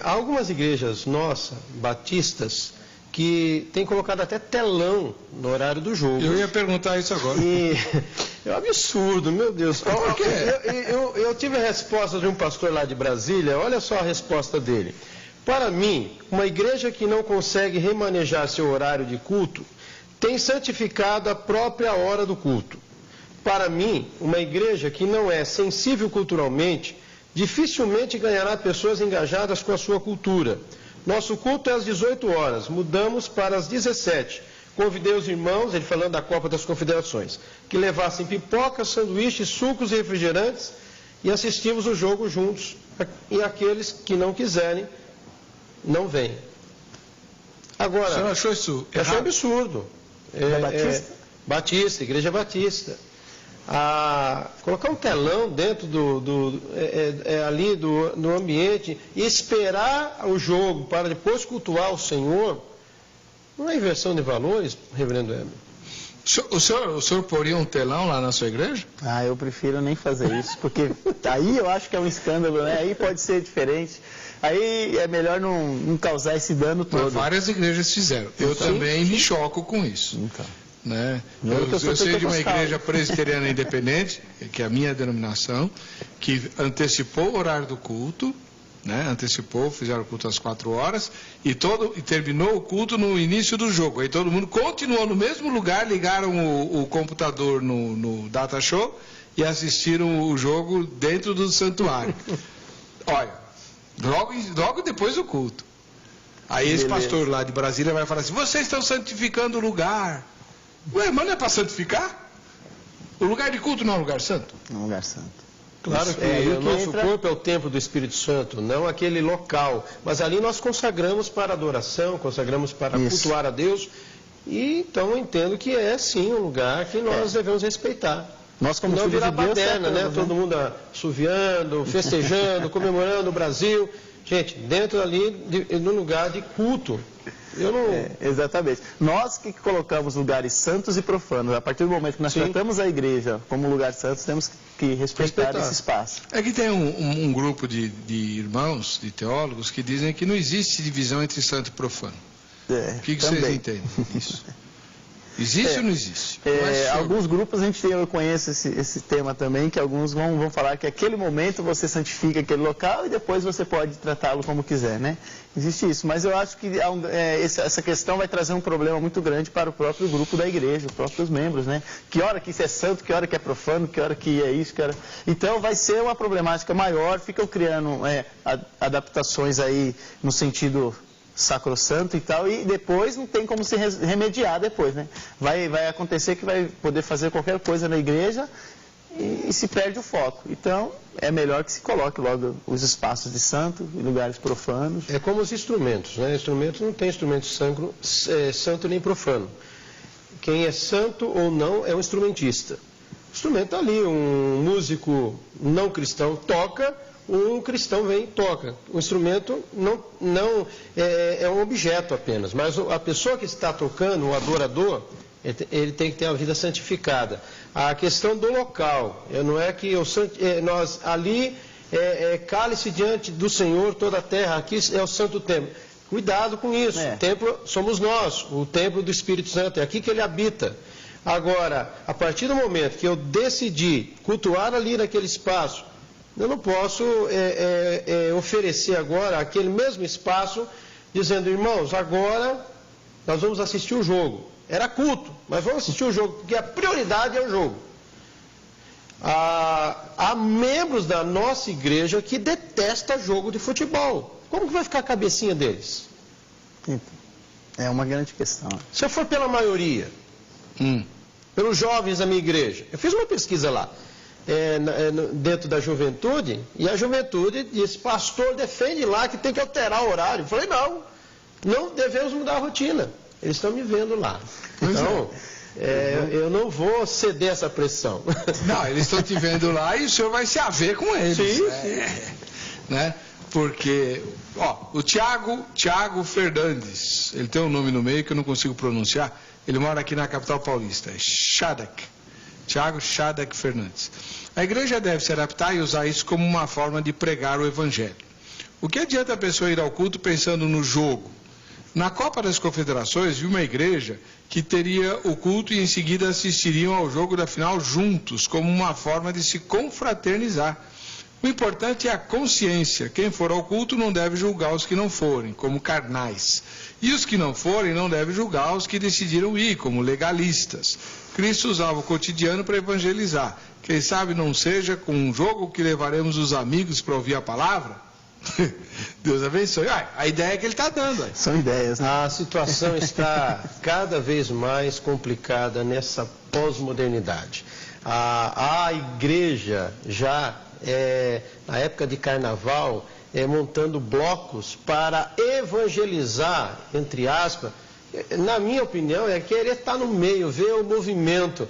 Há algumas igrejas nossas, batistas, que têm colocado até telão no horário do jogo. Eu ia perguntar isso agora. É um absurdo, meu Deus. Eu tive a resposta de um pastor lá de Brasília, olha só a resposta dele. Para mim, uma igreja que não consegue remanejar seu horário de culto, tem santificado a própria hora do culto. Para mim, uma igreja que não é sensível culturalmente, dificilmente ganhará pessoas engajadas com a sua cultura. Nosso culto é às 18 horas, mudamos para as 17. Convidei os irmãos, ele falando da Copa das Confederações, que levassem pipocas, sanduíches, sucos e refrigerantes e assistimos o jogo juntos. E aqueles que não quiserem, não vêm. Agora, o senhor achou isso errado? Achei absurdo. Batista, Igreja Batista. Colocar um telão dentro ali do ambiente e esperar o jogo para depois cultuar o Senhor, não é inversão de valores, reverendo Heber? O senhor poria um telão lá na sua igreja? Eu prefiro nem fazer isso, porque aí eu acho que é um escândalo, né? Aí pode ser diferente. Aí é melhor não causar esse dano todo. Mas várias igrejas fizeram. Eu também me choco com isso. Então. Né? Eu sei de uma igreja presbiteriana independente, que é a minha denominação, que antecipou o horário do culto, né? Antecipou, fizeram o culto às 4 horas e terminou o culto no início do jogo. Aí todo mundo continuou no mesmo lugar, ligaram o computador no Data Show e assistiram o jogo dentro do santuário. Olha, logo depois do culto. Aí esse pastor lá de Brasília vai falar assim: vocês estão santificando o lugar. Ué, mas não é para santificar? O lugar de culto não é um lugar santo? Não é um lugar santo. Claro que o nosso corpo é o templo do Espírito Santo, não aquele local. Mas ali nós consagramos para adoração, consagramos para cultuar a Deus. E então eu entendo que é sim um lugar que nós devemos respeitar. Nós, como não virar Deus, baderna, né? Todo mundo assoviando, festejando, comemorando o Brasil. Gente, dentro ali, no lugar de culto. Eu não... exatamente. Nós que colocamos lugares santos e profanos, a partir do momento que nós tratamos a igreja como lugar santo, temos que respeitar esse espaço. É que tem um grupo de irmãos, de teólogos, que dizem que não existe divisão entre santo e profano. O que vocês entendem disso? Existe ou não existe? Alguns grupos eu conheço esse tema também, que alguns vão falar que aquele momento você santifica aquele local e depois você pode tratá-lo como quiser, né? Existe isso, mas eu acho que essa questão vai trazer um problema muito grande para o próprio grupo da igreja, os próprios membros, né? Que hora que isso é santo, que hora que é profano, que hora que é isso, que hora... Então vai ser uma problemática maior, ficam criando adaptações aí no sentido sacrossanto e tal, e depois não tem como se remediar depois, né? Vai acontecer que vai poder fazer qualquer coisa na igreja e se perde o foco. Então, é melhor que se coloque logo os espaços de santo e lugares profanos. É como os instrumentos, né? Instrumentos não tem instrumento santo nem profano. Quem é santo ou não é um instrumentista. O instrumento está ali, um músico não cristão toca, um cristão vem e toca. O instrumento não é um objeto apenas, mas a pessoa que está tocando, o adorador, ele tem que ter a vida santificada. A questão do local, não é que nós ali cale-se diante do Senhor toda a terra, aqui é o santo templo. Cuidado com isso, o templo somos nós, o templo do Espírito Santo, é aqui que ele habita. Agora, a partir do momento que eu decidi cultuar ali naquele espaço, eu não posso oferecer agora aquele mesmo espaço, dizendo: irmãos, agora nós vamos assistir o jogo. Era culto, mas vamos assistir o jogo, porque a prioridade é o jogo. Há membros da nossa igreja que detestam jogo de futebol. Como que vai ficar a cabecinha deles? É uma grande questão. Se eu for pela maioria, pelos jovens da minha igreja, eu fiz uma pesquisa lá. Dentro da juventude, e a juventude disse: pastor, defende lá que tem que alterar o horário. Eu falei: não devemos mudar a rotina, eles estão me vendo lá, então eu não vou ceder essa pressão. Não, eles estão te vendo lá e o senhor vai se haver com eles. Sim. Né? Porque, o Tiago Fernandes, ele tem um nome no meio que eu não consigo pronunciar, ele mora aqui na capital paulista, é Tiago Shadak Fernandes. A igreja deve se adaptar e usar isso como uma forma de pregar o evangelho. O que adianta a pessoa ir ao culto pensando no jogo? Na Copa das Confederações, vi uma igreja que teria o culto e em seguida assistiriam ao jogo da final juntos, como uma forma de se confraternizar. O importante é a consciência. Quem for ao culto não deve julgar os que não forem, como carnais. E os que não forem não devem julgar os que decidiram ir, como legalistas. Cristo usava o cotidiano para evangelizar. Quem sabe não seja com um jogo que levaremos os amigos para ouvir a palavra? Deus abençoe. A ideia é que ele está dando. São ideias, né? A situação está cada vez mais complicada nessa pós-modernidade. A igreja já, na época de carnaval, montando blocos para evangelizar, entre aspas. Na minha opinião, é querer estar no meio, ver o movimento.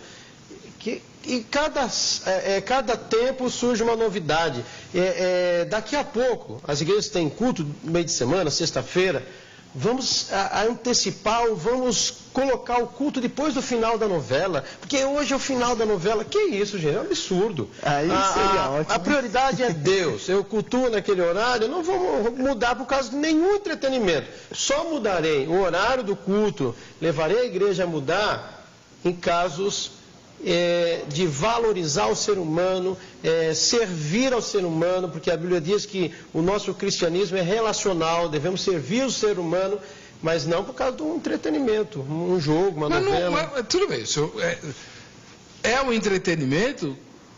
E cada tempo surge uma novidade. Daqui a pouco, as igrejas têm culto no meio de semana, sexta-feira. Vamos antecipar, vamos colocar o culto depois do final da novela, porque hoje é o final da novela. Que isso, gente? É um absurdo. A prioridade é Deus. Eu cultuo naquele horário, eu não vou mudar por causa de nenhum entretenimento. Só mudarei o horário do culto, levarei a igreja a mudar em casos de valorizar o ser humano, servir ao ser humano, porque a Bíblia diz que o nosso cristianismo é relacional, devemos servir o ser humano, mas não por causa de um entretenimento, um jogo, uma novela. Mas tudo bem, é um entretenimento,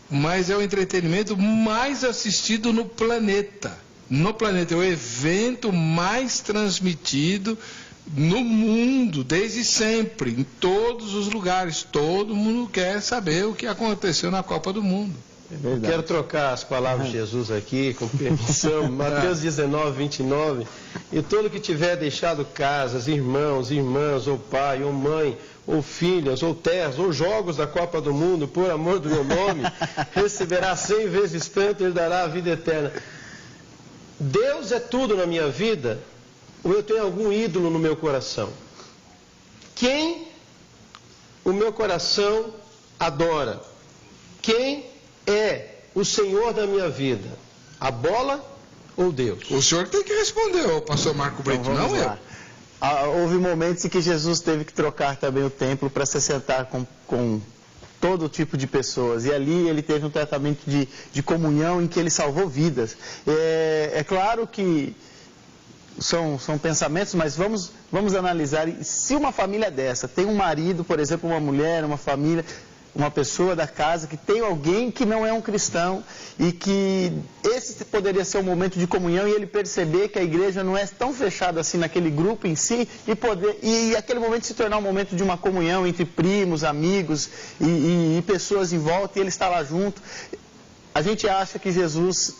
mas é o entretenimento mais assistido no planeta. No planeta, é o evento mais transmitido no mundo, desde sempre, em todos os lugares. Todo mundo quer saber o que aconteceu na Copa do Mundo. Quero trocar as palavras de Jesus aqui, com permissão. Mateus 19, 29. E todo que tiver deixado casas, irmãos, irmãs, ou pai, ou mãe, ou filhas, ou terras, ou jogos da Copa do Mundo, por amor do meu nome, receberá 100 vezes tanto e lhe dará a vida eterna. Deus é tudo na minha vida, ou eu tenho algum ídolo no meu coração? Quem o meu coração adora? Quem é o Senhor da minha vida? A bola ou Deus? O senhor tem que responder, o pastor Marco Brito, então, não eu. Houve momentos em que Jesus teve que trocar também o templo para se sentar com todo tipo de pessoas, e ali ele teve um tratamento de comunhão em que ele salvou vidas. É claro que são pensamentos, mas vamos analisar. Se uma família dessa tem um marido, por exemplo, uma mulher, uma família, uma pessoa da casa que tem alguém que não é um cristão, e que esse poderia ser um momento de comunhão, e ele perceber que a igreja não é tão fechada assim naquele grupo em si, e aquele momento se tornar um momento de uma comunhão entre primos, amigos e pessoas em volta, e ele está lá junto. A gente acha que Jesus,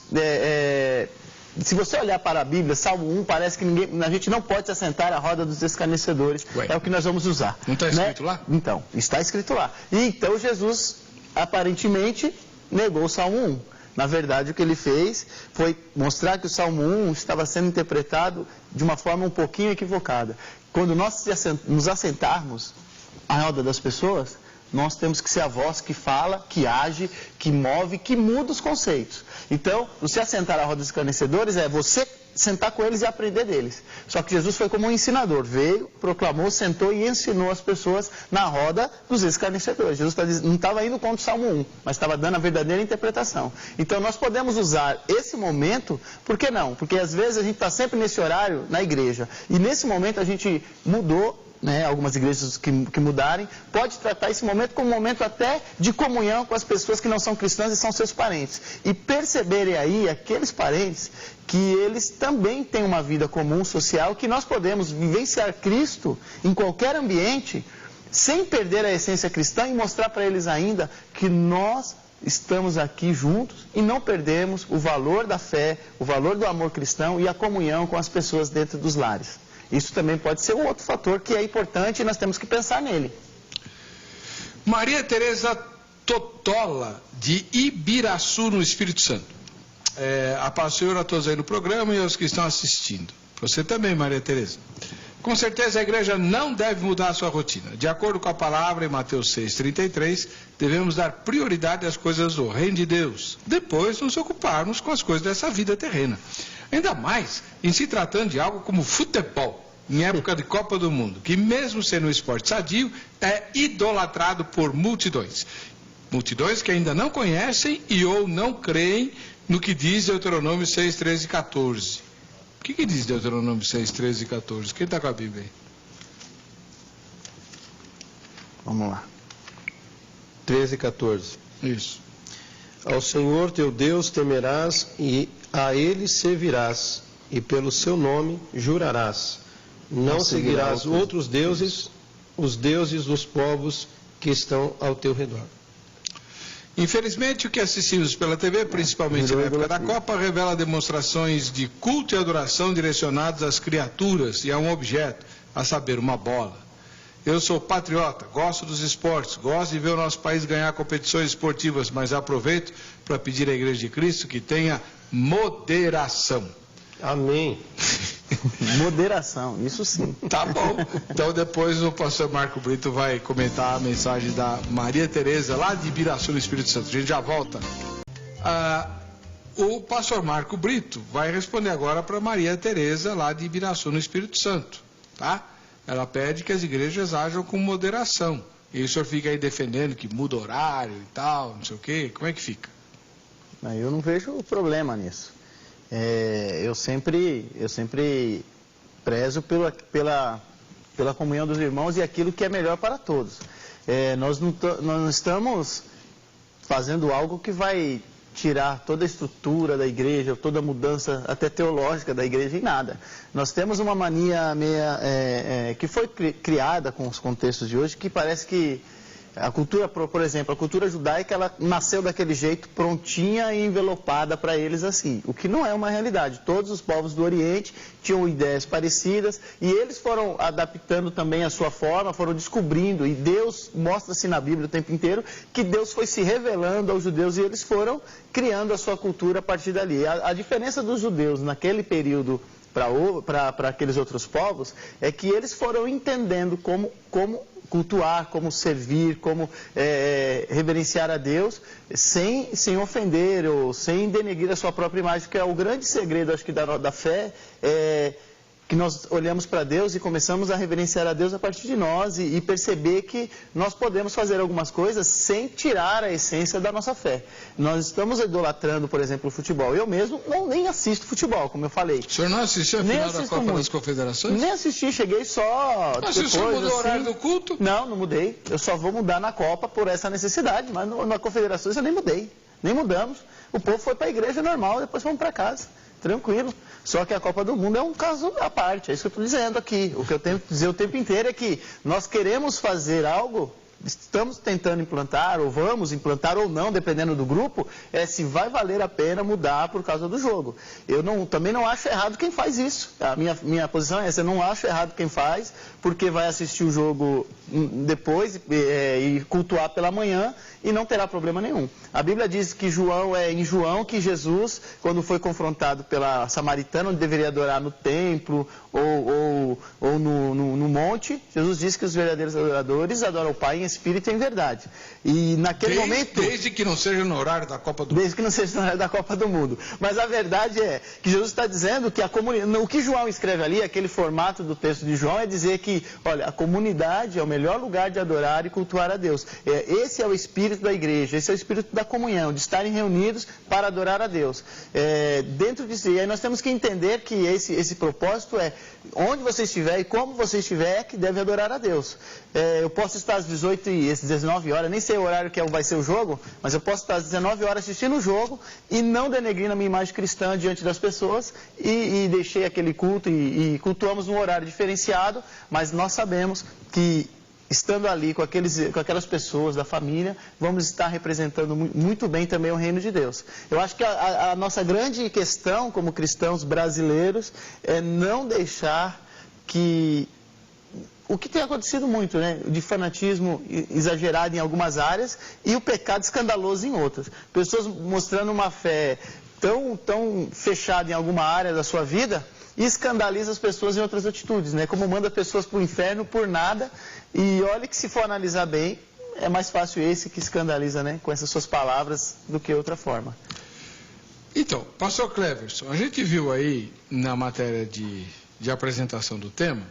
se você olhar para a Bíblia, Salmo 1, parece que a gente não pode se assentar à roda dos escarnecedores. Ué, é o que nós vamos usar. Não está escrito lá? Então, está escrito lá. E então Jesus, aparentemente, negou o Salmo 1. Na verdade, o que ele fez foi mostrar que o Salmo 1 estava sendo interpretado de uma forma um pouquinho equivocada. Quando nós nos assentarmos à roda das pessoas, nós temos que ser a voz que fala, que age, que move, que muda os conceitos. Então, você assentar à roda dos escarnecedores é você sentar com eles e aprender deles. Só que Jesus foi como um ensinador, veio, proclamou, sentou e ensinou as pessoas na roda dos escarnecedores. Jesus não estava indo contra o Salmo 1, mas estava dando a verdadeira interpretação. Então, nós podemos usar esse momento, por que não? Porque às vezes a gente está sempre nesse horário na igreja, e nesse momento a gente mudou, algumas igrejas que mudarem, pode tratar esse momento como um momento até de comunhão com as pessoas que não são cristãs e são seus parentes. E perceberem aí, aqueles parentes, que eles também têm uma vida comum, social, que nós podemos vivenciar Cristo em qualquer ambiente, sem perder a essência cristã, e mostrar para eles ainda que nós estamos aqui juntos e não perdemos o valor da fé, o valor do amor cristão e a comunhão com as pessoas dentro dos lares. Isso também pode ser um outro fator que é importante e nós temos que pensar nele. Maria Tereza Totola, de Ibiraçu, no Espírito Santo. A paz do Senhor a todos aí no programa e aos que estão assistindo. Você também, Maria Tereza. Com certeza a igreja não deve mudar a sua rotina. De acordo com a palavra em Mateus 6,33, devemos dar prioridade às coisas do reino de Deus. Depois nos ocuparmos com as coisas dessa vida terrena. Ainda mais em se tratando de algo como futebol, em época de Copa do Mundo, que mesmo sendo um esporte sadio, é idolatrado por multidões. Multidões que ainda não conhecem e ou não creem no que diz Deuteronômio 6, 13 e 14. O que diz Deuteronômio 6, 13 e 14? Quem está com a Bíblia aí? Vamos lá. 13 e 14. Isso. Ao Senhor teu Deus temerás e a Ele servirás, e pelo seu nome jurarás. Não seguirás outros deuses, os deuses dos povos que estão ao teu redor. Infelizmente, o que assistimos pela TV, principalmente na época da Copa, revela demonstrações de culto e adoração direcionados às criaturas e a um objeto, a saber, uma bola. Eu sou patriota, gosto dos esportes, gosto de ver o nosso país ganhar competições esportivas, mas aproveito para pedir à Igreja de Cristo que tenha moderação. Amém. Moderação, isso sim. Tá bom. Então depois o pastor Marco Brito vai comentar a mensagem da Maria Tereza, lá de Ibiraçu, no Espírito Santo. A gente já volta. O pastor Marco Brito vai responder agora para Maria Tereza, lá de Ibiraçu, no Espírito Santo. Tá? Ela pede que as igrejas ajam com moderação. e o senhor fica aí defendendo que muda horário e tal, não sei o quê, como é que fica? Eu não vejo problema nisso. Eu sempre prezo pela comunhão dos irmãos e aquilo que é melhor para todos. Nós não estamos fazendo algo que vai tirar toda a estrutura da igreja, toda a mudança até teológica da igreja em nada. Nós temos uma mania que foi criada com os contextos de hoje, que parece que a cultura, por exemplo, a cultura judaica, ela nasceu daquele jeito, prontinha e envelopada para eles assim, o que não é uma realidade. Todos os povos do Oriente tinham ideias parecidas e eles foram adaptando também a sua forma, foram descobrindo, e Deus mostra-se na Bíblia o tempo inteiro que Deus foi se revelando aos judeus e eles foram criando a sua cultura a partir dali. A diferença dos judeus naquele período para aqueles outros povos é que eles foram entendendo como cultuar, como servir, como reverenciar a Deus, sem ofender ou sem denegrir a sua própria imagem, que é o grande segredo, acho que, da fé, que nós olhamos para Deus e começamos a reverenciar a Deus a partir de nós e perceber que nós podemos fazer algumas coisas sem tirar a essência da nossa fé. Nós estamos idolatrando, por exemplo, o futebol. Eu mesmo nem assisto futebol, como eu falei. O senhor não assistiu a final da Copa das Confederações? Nem assisti, cheguei só Mas depois, o senhor mudou o horário do culto? Não mudei. Eu só vou mudar na Copa por essa necessidade, mas na Confederações eu nem mudei. Nem mudamos. O povo foi para a igreja normal, depois fomos para casa. Tranquilo. Só que a Copa do Mundo é um caso à parte, é isso que eu estou dizendo aqui. O que eu tenho que dizer o tempo inteiro é que nós queremos fazer algo, estamos tentando implantar, ou vamos implantar ou não, dependendo do grupo, se vai valer a pena mudar por causa do jogo. Eu também não acho errado quem faz isso. A minha posição é essa, eu não acho errado quem faz, porque vai assistir o jogo depois e cultuar pela manhã e não terá problema nenhum. A Bíblia diz que em João que Jesus, quando foi confrontado pela samaritana, onde deveria adorar no templo ou no monte, Jesus disse que os verdadeiros adoradores adoram o Pai em espírito e em verdade. E naquele momento... Desde que não seja no horário da Copa do Mundo. Desde que não seja no horário da Copa do Mundo. Mas a verdade é que Jesus está dizendo que o que João escreve ali, aquele formato do texto de João, é dizer que, olha, a comunidade é o melhor lugar de adorar e cultuar a Deus. Esse é o espírito da igreja, esse é o espírito da comunhão, de estarem reunidos para adorar a Deus. Dentro disso, e aí nós temos que entender que esse propósito é onde você estiver e como você estiver que deve adorar a Deus. Eu posso estar às 18 e 19 horas, nem sei o horário que vai ser o jogo, mas eu posso estar às 19 horas assistindo o jogo e não denegrindo a minha imagem cristã diante das pessoas e deixei aquele culto e cultuamos num horário diferenciado, mas nós sabemos que estando ali com aquelas pessoas da família, vamos estar representando muito bem também o reino de Deus. Eu acho que a nossa grande questão como cristãos brasileiros é não deixar que... O que tem acontecido muito, né? De fanatismo exagerado em algumas áreas e o pecado escandaloso em outras. Pessoas mostrando uma fé tão fechada em alguma área da sua vida e escandaliza as pessoas em outras atitudes, né? Como manda pessoas para o inferno por nada. E olha que se for analisar bem, é mais fácil esse que escandaliza, né? Com essas suas palavras do que outra forma. Então, pastor Cleverson, a gente viu aí na matéria de apresentação do tema,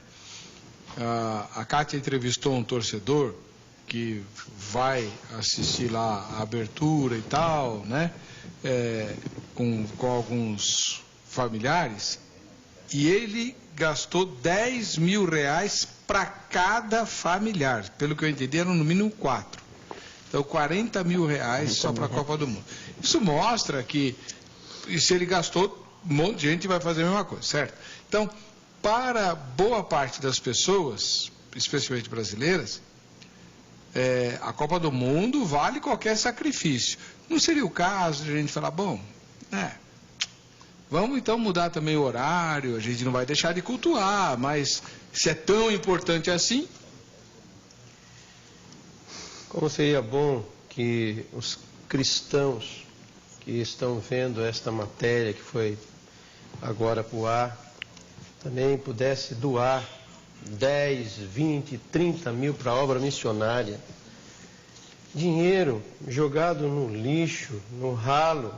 a Kátia entrevistou um torcedor que vai assistir lá a abertura e tal, né? Com alguns familiares, e ele gastou 10 mil reais para cada familiar. Pelo que eu entendi, eram no mínimo 4. Então, 40 mil reais só para a Copa do Mundo. Isso mostra que, se ele gastou, um monte de gente vai fazer a mesma coisa, certo? Então, para boa parte das pessoas, especialmente brasileiras, a Copa do Mundo vale qualquer sacrifício. Não seria o caso de a gente falar, bom, vamos então mudar também o horário, a gente não vai deixar de cultuar, mas se é tão importante assim... Como seria bom que os cristãos que estão vendo esta matéria que foi agora para o ar, também pudesse doar 10, 20, 30 mil para a obra missionária. Dinheiro jogado no lixo, no ralo,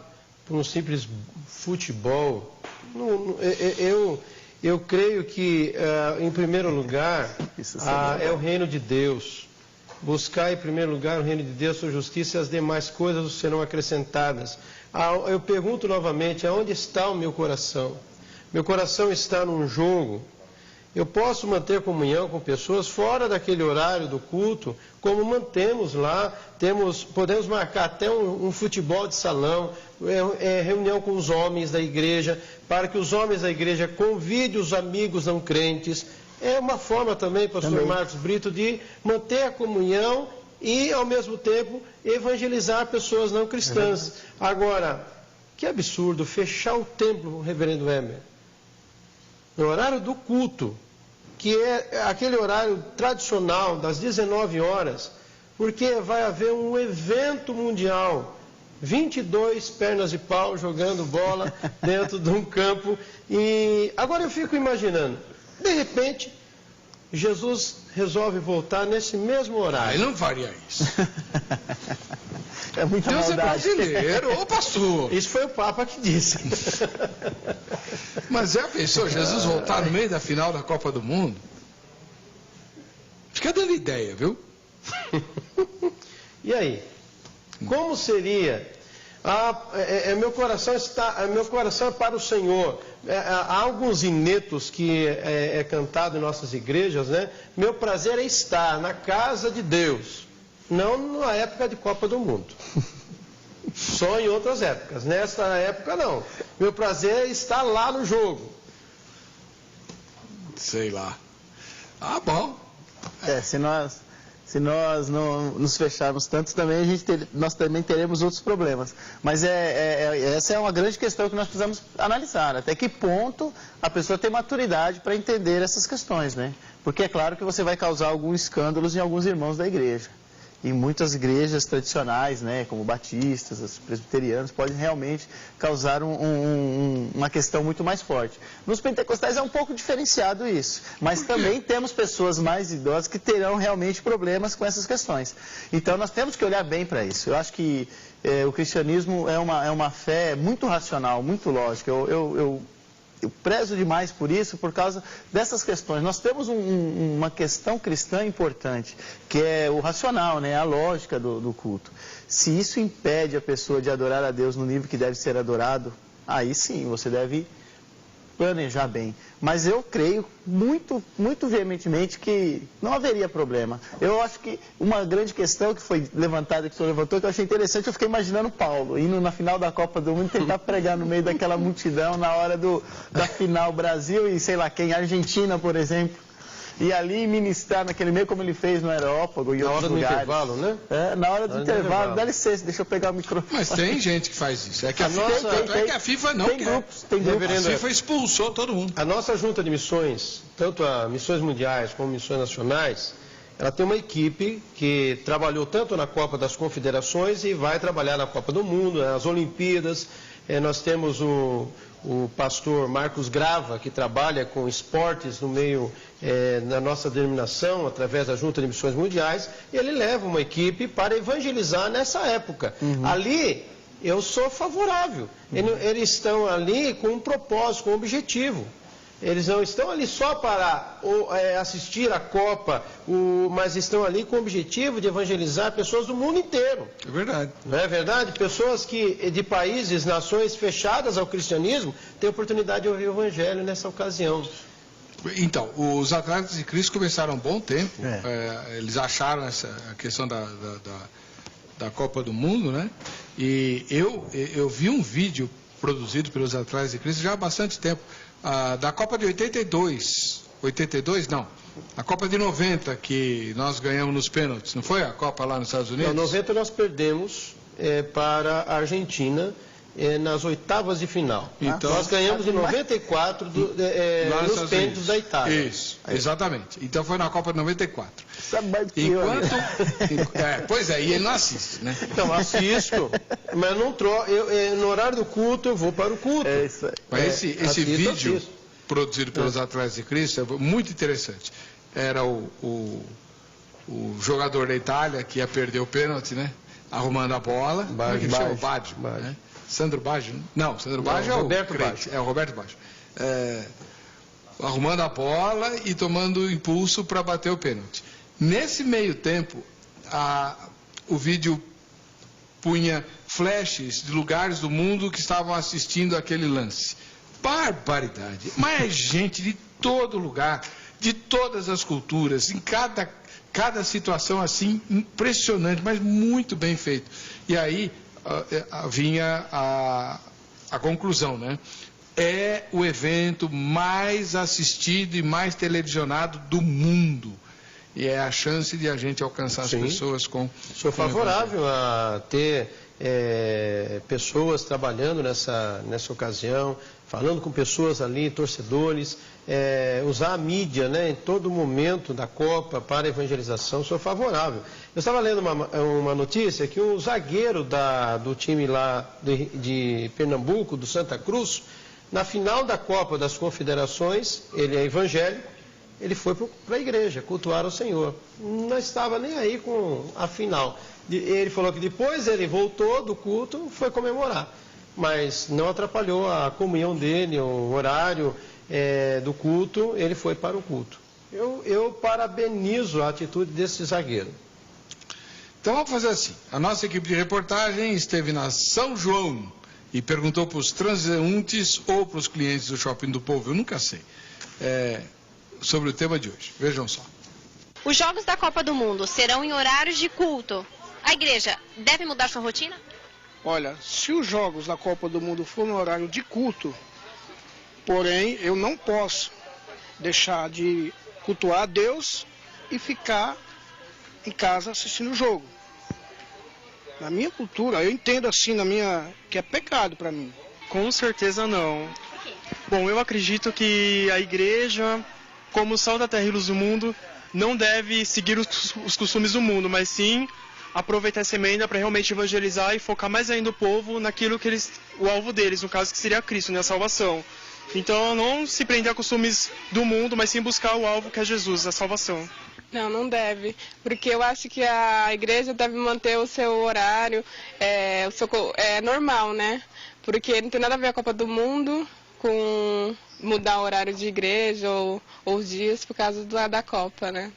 por um simples futebol. Eu creio que, em primeiro lugar, é o reino de Deus. buscar em primeiro lugar o reino de Deus, sua justiça, e as demais coisas serão acrescentadas. Eu pergunto novamente, aonde está o meu coração? Meu coração está num jogo. Eu posso manter comunhão com pessoas fora daquele horário do culto, como mantemos lá, podemos marcar até um futebol de salão, reunião com os homens da igreja, para que os homens da igreja convidem os amigos não crentes. É uma forma também, pastor Marcos Brito, de manter a comunhão e, ao mesmo tempo, evangelizar pessoas não cristãs. Agora, que absurdo fechar o templo, reverendo Emer, no horário do culto, que é aquele horário tradicional, das 19 horas, porque vai haver um evento mundial, 22 pernas de pau jogando bola dentro de um campo. E agora eu fico imaginando, de repente, Jesus resolve voltar nesse mesmo horário. Ele não faria isso. É muita Deus maldade. é brasileiro, ô pastor. Isso foi o Papa que disse. Mas já pensou Jesus voltar no meio da final da Copa do Mundo? Fica dando ideia, viu? E aí? Como seria? Meu coração é para o Senhor. Há alguns hinetos que é cantado em nossas igrejas, né? Meu prazer é estar na casa de Deus, não na época de Copa do Mundo. Só em outras épocas. Nesta época não. Meu prazer é estar lá no jogo. Sei lá. Ah, bom. Se nós não nos fecharmos tanto, também nós também teremos outros problemas. Mas essa é uma grande questão que nós precisamos analisar. Até que ponto a pessoa tem maturidade para entender essas questões, né? Porque é claro que você vai causar alguns escândalos em alguns irmãos da igreja. Em muitas igrejas tradicionais, né, como batistas, os presbiterianos, podem realmente causar uma questão muito mais forte. Nos pentecostais é um pouco diferenciado isso, mas também temos pessoas mais idosas que terão realmente problemas com essas questões. Então nós temos que olhar bem para isso. Eu acho que o cristianismo é uma fé muito racional, muito lógica. Eu prezo demais por isso, por causa dessas questões. Nós temos uma questão cristã importante, que é o racional, né? A lógica do culto. Se isso impede a pessoa de adorar a Deus no nível que deve ser adorado, aí sim, você deve planejar bem. Mas eu creio muito, muito veementemente que não haveria problema. Eu acho que uma grande questão que foi levantada, que o senhor levantou, que eu achei interessante, eu fiquei imaginando Paulo indo na final da Copa do Mundo tentar pregar no meio daquela multidão na hora da final Brasil e sei lá quem, Argentina, por exemplo. E ali ministrar naquele meio como ele fez no Aerópago e outros lugares. Na hora do intervalo, né? Na hora do intervalo. Dá licença, deixa eu pegar o microfone. Mas tem gente que faz isso. É que a FIFA não tem quer. Grupos, tem grupos. A FIFA expulsou todo mundo. A nossa junta de missões, tanto a missões mundiais como missões nacionais, ela tem uma equipe que trabalhou tanto na Copa das Confederações e vai trabalhar na Copa do Mundo, nas Olimpíadas. Nós temos o pastor Marcos Grava, que trabalha com esportes no meio da nossa denominação, através da Junta de Missões Mundiais, e ele leva uma equipe para evangelizar nessa época. Ali, eu sou favorável. Eles estão ali com um propósito, com um objetivo. Eles não estão ali só para assistir a Copa, mas estão ali com o objetivo de evangelizar pessoas do mundo inteiro. É verdade. Não é verdade? Pessoas de países, nações fechadas ao cristianismo, têm oportunidade de ouvir o Evangelho nessa ocasião. Então, os atletas de Cristo começaram há um bom tempo. Eles acharam a questão da Copa do Mundo, né? E eu vi um vídeo produzido pelos atletas de Cristo já há bastante tempo. Da Copa de 82 não, a Copa de 90 que nós ganhamos nos pênaltis, não foi a Copa lá nos Estados Unidos? Em 90 nós perdemos para a Argentina nas oitavas de final. Então, nós ganhamos em 94 nos pênaltis da Itália. Isso, exatamente. Então foi na Copa de 94. Pois é, e ele não assiste, né? Então, assisto, mas não no horário do culto eu vou para o culto. É isso aí. Mas esse vídeo produzido pelos atletas de Cristo é muito interessante. Era o jogador da Itália que ia perder o pênalti, né? Arrumando a bola. Baggio, né? Sandro Baggio? Não, Sandro Baggio é o Roberto Baggio. É o Roberto Baggio. Arrumando a bola e tomando impulso para bater o pênalti. Nesse meio tempo, o vídeo punha flashes de lugares do mundo que estavam assistindo aquele lance. Barbaridade. Mas é gente de todo lugar, de todas as culturas, em cada situação assim, impressionante, mas muito bem feito. E aí vinha a conclusão, né? É o evento mais assistido e mais televisionado do mundo. E é a chance de a gente alcançar as pessoas com... Sou favorável a ter pessoas trabalhando nessa ocasião, falando com pessoas ali, torcedores, usar a mídia, né, em todo momento da Copa para evangelização. Sou favorável. Eu estava lendo uma notícia que o zagueiro do time lá de Pernambuco, do Santa Cruz, na final da Copa das Confederações, ele é evangélico, ele foi para a igreja cultuar o Senhor. Não estava nem aí com a final. Ele falou que depois ele voltou do culto, foi comemorar. Mas não atrapalhou a comunhão dele, o horário do culto, ele foi para o culto. Eu parabenizo a atitude desse zagueiro. Então vamos fazer assim. A nossa equipe de reportagem esteve na São João e perguntou para os transeuntes ou para os clientes do Shopping do Povo, eu nunca sei, sobre o tema de hoje. Vejam só. Os Jogos da Copa do Mundo serão em horários de culto. A igreja deve mudar sua rotina? Olha, se os Jogos da Copa do Mundo for no horário de culto, porém, eu não posso deixar de cultuar a Deus e ficar em casa assistindo o jogo. Na minha cultura, eu entendo assim, que é pecado para mim. Com certeza não. Bom, eu acredito que a igreja, como sal da terra e luz do mundo, não deve seguir os costumes do mundo, mas sim aproveitar essa emenda para realmente evangelizar e focar mais ainda o povo naquilo que o alvo deles, no caso que seria Cristo, né, a salvação. Então não se prender a costumes do mundo, mas sim buscar o alvo que é Jesus, a salvação. Não, não deve, porque eu acho que a igreja deve manter o seu horário, normal, né? Porque não tem nada a ver a Copa do Mundo com mudar o horário de igreja ou os dias por causa da Copa, né?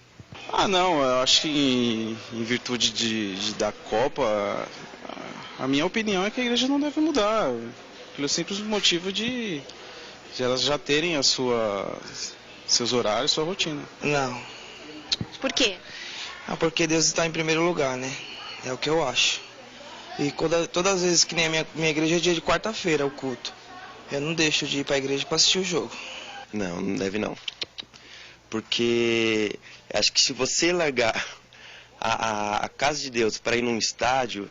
Ah, não, eu acho que em virtude da Copa, a minha opinião é que a igreja não deve mudar, pelo simples motivo de elas já terem seus horários, sua rotina. Não. Por quê? Porque Deus está em primeiro lugar, né? É o que eu acho. E todas as vezes que nem a minha igreja é dia de quarta-feira, o culto. Eu não deixo de ir para a igreja para assistir o jogo. Não, não deve não. Porque acho que se você largar a casa de Deus para ir num estádio,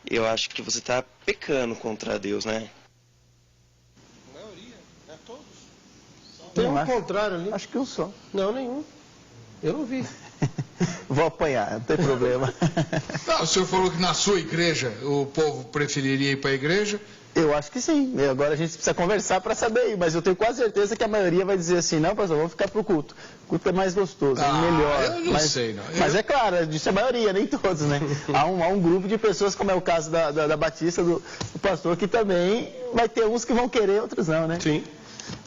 eu acho que você está pecando contra Deus, né? A maioria, né? Todos. Tem um contrário ali? Acho que um só. Não, nenhum. Eu não vi. Vou apanhar, não tem problema. Não, o senhor falou que na sua igreja o povo preferiria ir para a igreja? Eu acho que sim. Agora a gente precisa conversar para saber, mas eu tenho quase certeza que a maioria vai dizer assim, não, pastor, vamos ficar pro culto. O culto é mais gostoso, é melhor. Eu não sei, não. Mas é claro, isso é a maioria, nem todos, né? Há um grupo de pessoas, como é o caso da Batista, do pastor, que também vai ter uns que vão querer, outros não, né? Sim.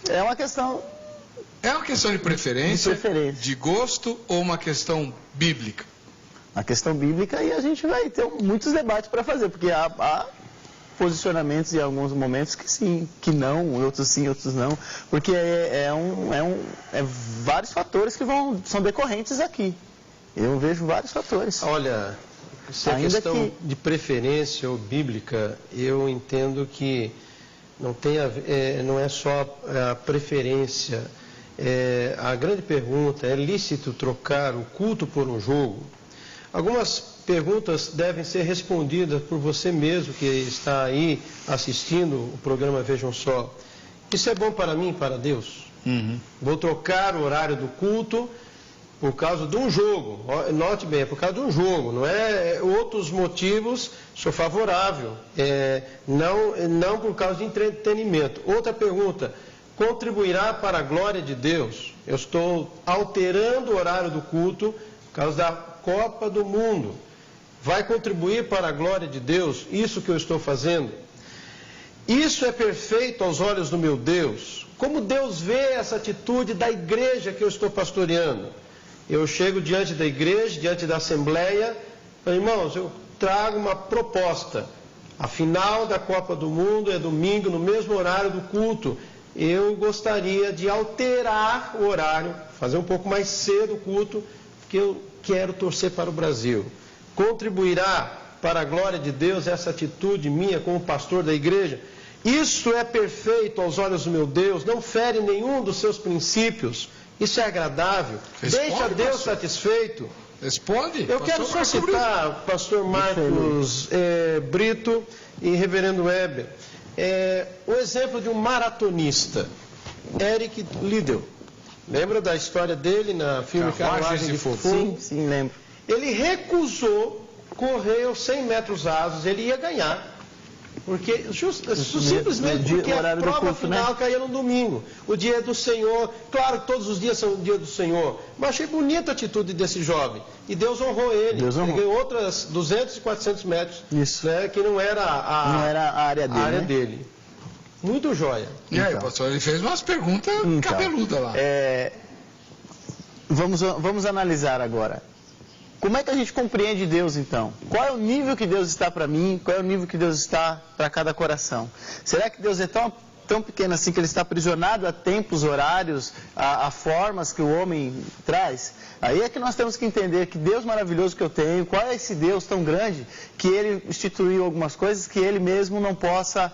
É uma questão... É uma questão de preferência, de gosto ou uma questão bíblica? A questão bíblica, e a gente vai ter muitos debates para fazer, porque há posicionamentos em alguns momentos que sim, que não, outros sim, outros não, porque vários fatores que são decorrentes aqui. Eu vejo vários fatores. Olha, se a questão de preferência ou bíblica, eu entendo que não é só a preferência. A grande pergunta, é lícito trocar o culto por um jogo? Algumas perguntas devem ser respondidas por você mesmo que está aí assistindo o programa Vejam Só. Isso é bom para mim e para Deus? Uhum. Vou trocar o horário do culto por causa de um jogo. Note bem, é por causa de um jogo, não é outros motivos, sou favorável. Não por causa de entretenimento. Outra pergunta, contribuirá para a glória de Deus? Eu estou alterando o horário do culto por causa da Copa do Mundo. Vai contribuir para a glória de Deus isso que eu estou fazendo? Isso é perfeito aos olhos do meu Deus? Como Deus vê essa atitude da igreja que eu estou pastoreando? Eu chego diante da igreja, diante da assembleia, Falei, irmãos, eu trago uma proposta. A final da Copa do Mundo é domingo, no mesmo horário do culto. Eu gostaria de alterar o horário, fazer um pouco mais cedo o culto, porque eu quero torcer para o Brasil. Contribuirá para a glória de Deus essa atitude minha como pastor da igreja? Isso é perfeito aos olhos do meu Deus, não fere nenhum dos seus princípios. Isso é agradável. Responde, deixa Deus pastor. satisfeito. Responde. Eu quero só citar pastor Marcos Brito e reverendo Weber. O exemplo de um maratonista, Eric Liddell. Lembra da história dele na filme Carruagem de Fogo? Sim, lembro. Ele recusou correr os 100 metros rasos, ele ia ganhar. Porque, simplesmente porque a prova final caía no domingo. O dia do Senhor, claro que todos os dias são o dia do Senhor. Mas achei bonita a atitude desse jovem. E Deus honrou ele. Ele ganhou outras 200 e 400 metros. Isso. Né, que não era a área dele. Muito joia. E aí, pastor, ele fez umas perguntas cabeludas lá. Vamos analisar agora. Como é que a gente compreende Deus, então? Qual é o nível que Deus está para mim? Qual é o nível que Deus está para cada coração? Será que Deus é tão pequeno assim que ele está aprisionado a tempos, horários, a formas que o homem traz? Aí é que nós temos que entender que Deus maravilhoso que eu tenho, qual é esse Deus tão grande que ele instituiu algumas coisas que ele mesmo não possa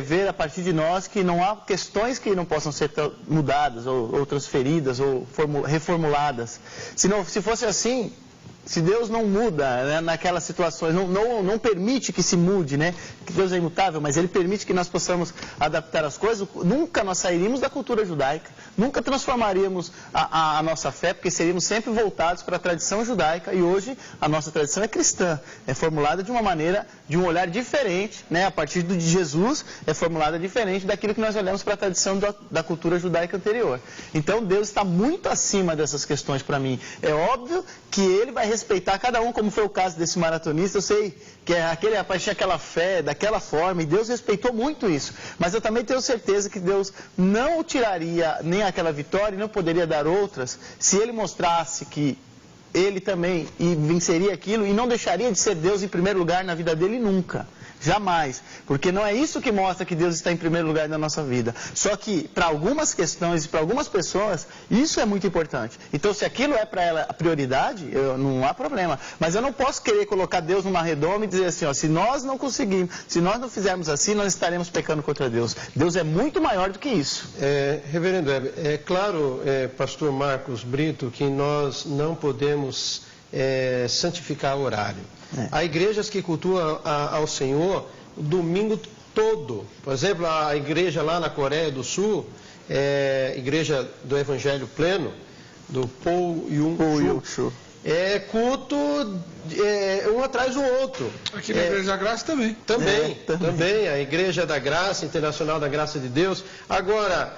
ver a partir de nós, que não há questões que não possam ser mudadas ou transferidas ou reformuladas. Se fosse assim, se Deus não muda, né, naquelas situações, não permite que se mude, né? Que Deus é imutável, mas Ele permite que nós possamos adaptar as coisas, nunca nós sairíamos da cultura judaica, nunca transformaríamos a nossa fé, porque seríamos sempre voltados para a tradição judaica, e hoje a nossa tradição é cristã, é formulada de uma maneira, de um olhar diferente, né? A partir de Jesus, é formulada diferente daquilo que nós olhamos para a tradição da cultura judaica anterior. Então Deus está muito acima dessas questões para mim. É óbvio que Ele vai respeitar cada um, como foi o caso desse maratonista. Eu sei que aquele rapaz tinha aquela fé, daquela forma, e Deus respeitou muito isso. Mas eu também tenho certeza que Deus não tiraria nem aquela vitória e não poderia dar outras se Ele mostrasse que Ele também venceria aquilo e não deixaria de ser Deus em primeiro lugar na vida dele nunca. Jamais. Porque não é isso que mostra que Deus está em primeiro lugar na nossa vida. Só que, para algumas questões e para algumas pessoas, isso é muito importante. Então, se aquilo é para ela a prioridade, não há problema. Mas eu não posso querer colocar Deus numa redoma e dizer assim, ó, se nós não conseguirmos, se nós não fizermos assim, nós estaremos pecando contra Deus. Deus é muito maior do que isso. Reverendo Weber, é claro, pastor Marcos Brito, que nós não podemos santificar o horário. Há igrejas que cultuam ao Senhor o domingo todo. Por exemplo, a igreja lá na Coreia do Sul, igreja do Evangelho Pleno, do Paul Yong-Soo, é culto um atrás do outro. Aqui na Igreja da Graça também. Também, a Igreja da Graça, Internacional da Graça de Deus. Agora,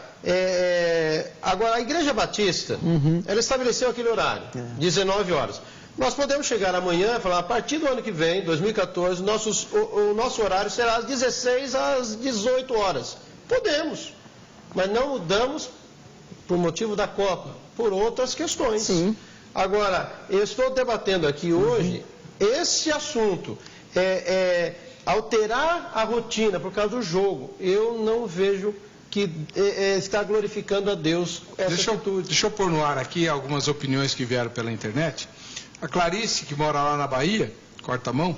a Igreja Batista, ela estabeleceu aquele horário, 19 horas. Nós podemos chegar amanhã e falar, a partir do ano que vem, 2014, o nosso horário será às 16 às 18 horas. Podemos, mas não mudamos por motivo da Copa, por outras questões. Sim. Agora, eu estou debatendo aqui hoje esse assunto, alterar a rotina por causa do jogo. Eu não vejo que está glorificando a Deus essa atitude. Deixa eu pôr no ar aqui algumas opiniões que vieram pela internet. A Clarice, que mora lá na Bahia, corta a mão,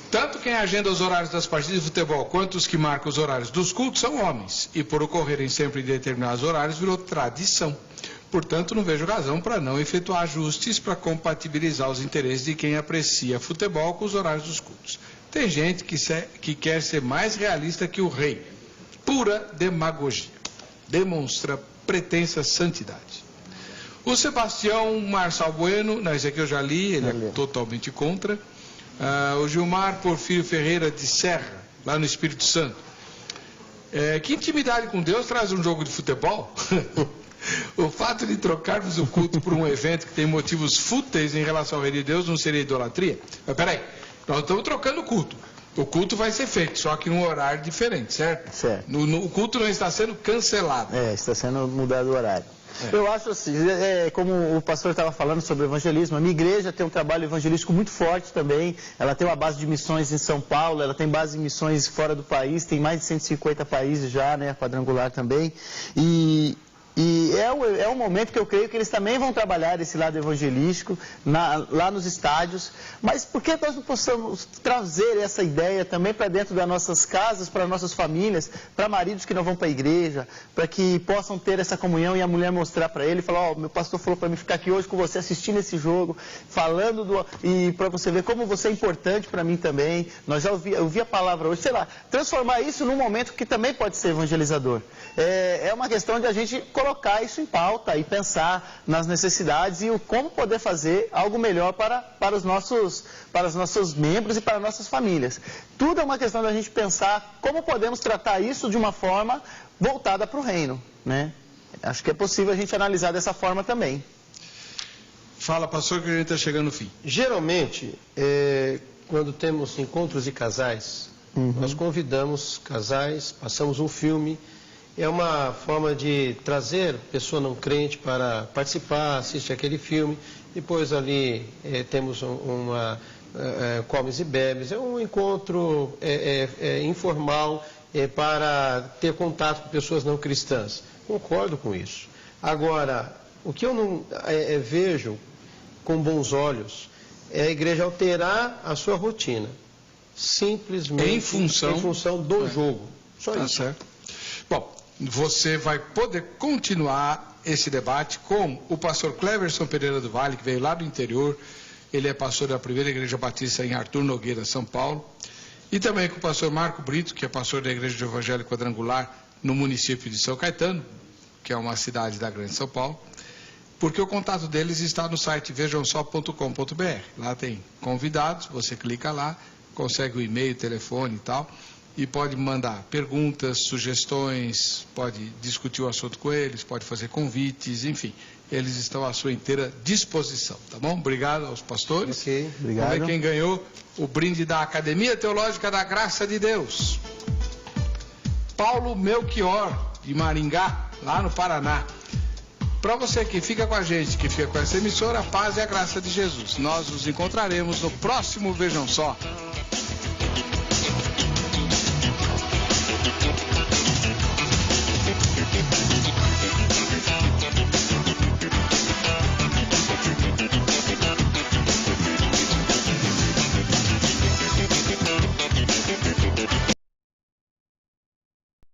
tanto quem agenda os horários das partidas de futebol quanto os que marcam os horários dos cultos são homens, e por ocorrerem sempre em determinados horários virou tradição. Portanto, não vejo razão para não efetuar ajustes para compatibilizar os interesses de quem aprecia futebol com os horários dos cultos. Tem gente que quer ser mais realista que o rei. Pura demagogia. Demonstra pretensa santidade. O Sebastião Marçal Bueno, esse aqui eu já li, ele é totalmente contra. O Gilmar Porfírio Ferreira de Serra, lá no Espírito Santo. Que intimidade com Deus traz um jogo de futebol? O fato de trocarmos o culto por um evento que tem motivos fúteis em relação ao rei de Deus não seria idolatria? Mas peraí, nós estamos trocando o culto. O culto vai ser feito, só que num horário diferente, certo? Certo. O culto não está sendo cancelado. Está sendo mudado o horário. Eu acho assim, como o pastor estava falando sobre evangelismo, a minha igreja tem um trabalho evangelístico muito forte também. Ela tem uma base de missões em São Paulo, ela tem base de missões fora do país, tem mais de 150 países já, né, quadrangular também. E é um momento que eu creio que eles também vão trabalhar esse lado evangelístico lá nos estádios. Mas por que nós não possamos trazer essa ideia também para dentro das nossas casas, para nossas famílias, para maridos que não vão para a igreja, para que possam ter essa comunhão e a mulher mostrar para ele, falar, meu pastor falou para mim ficar aqui hoje com você assistindo esse jogo, falando e para você ver como você é importante para mim também. Eu vi a palavra hoje, sei lá, transformar isso num momento que também pode ser evangelizador. É uma questão de a gente colocar isso em pauta e pensar nas necessidades e como poder fazer algo melhor para os nossos membros e para nossas famílias. Tudo é uma questão da gente pensar como podemos tratar isso de uma forma voltada para o reino, né? Acho que é possível a gente analisar dessa forma também. Fala, pastor, que a gente está chegando no fim. Geralmente, quando temos encontros de casais, nós convidamos casais, passamos um filme. É uma forma de trazer pessoa não crente para participar, assistir aquele filme. Depois ali temos comes e bebes. É um encontro informal para ter contato com pessoas não cristãs. Concordo com isso. Agora, o que eu não vejo com bons olhos é a igreja alterar a sua rotina. Simplesmente em função do jogo. Só isso. Certo. Bom, você vai poder continuar esse debate com o pastor Cleverson Pereira do Vale, que veio lá do interior. Ele é pastor da primeira igreja batista em Arthur Nogueira, São Paulo. E também com o pastor Marco Brito, que é pastor da igreja de Evangelho Quadrangular no município de São Caetano, que é uma cidade da Grande São Paulo. Porque o contato deles está no site vejamsó.com.br. Lá tem convidados, você clica lá, consegue o e-mail, telefone e tal. E pode mandar perguntas, sugestões, pode discutir o assunto com eles, pode fazer convites, enfim. Eles estão à sua inteira disposição, tá bom? Obrigado aos pastores. Ok, obrigado. Vamos ver quem ganhou o brinde da Academia Teológica da Graça de Deus. Paulo Melchior, de Maringá, lá no Paraná. Para você que fica com a gente, que fica com essa emissora, a paz e a graça de Jesus. Nós nos encontraremos no próximo Vejam Só.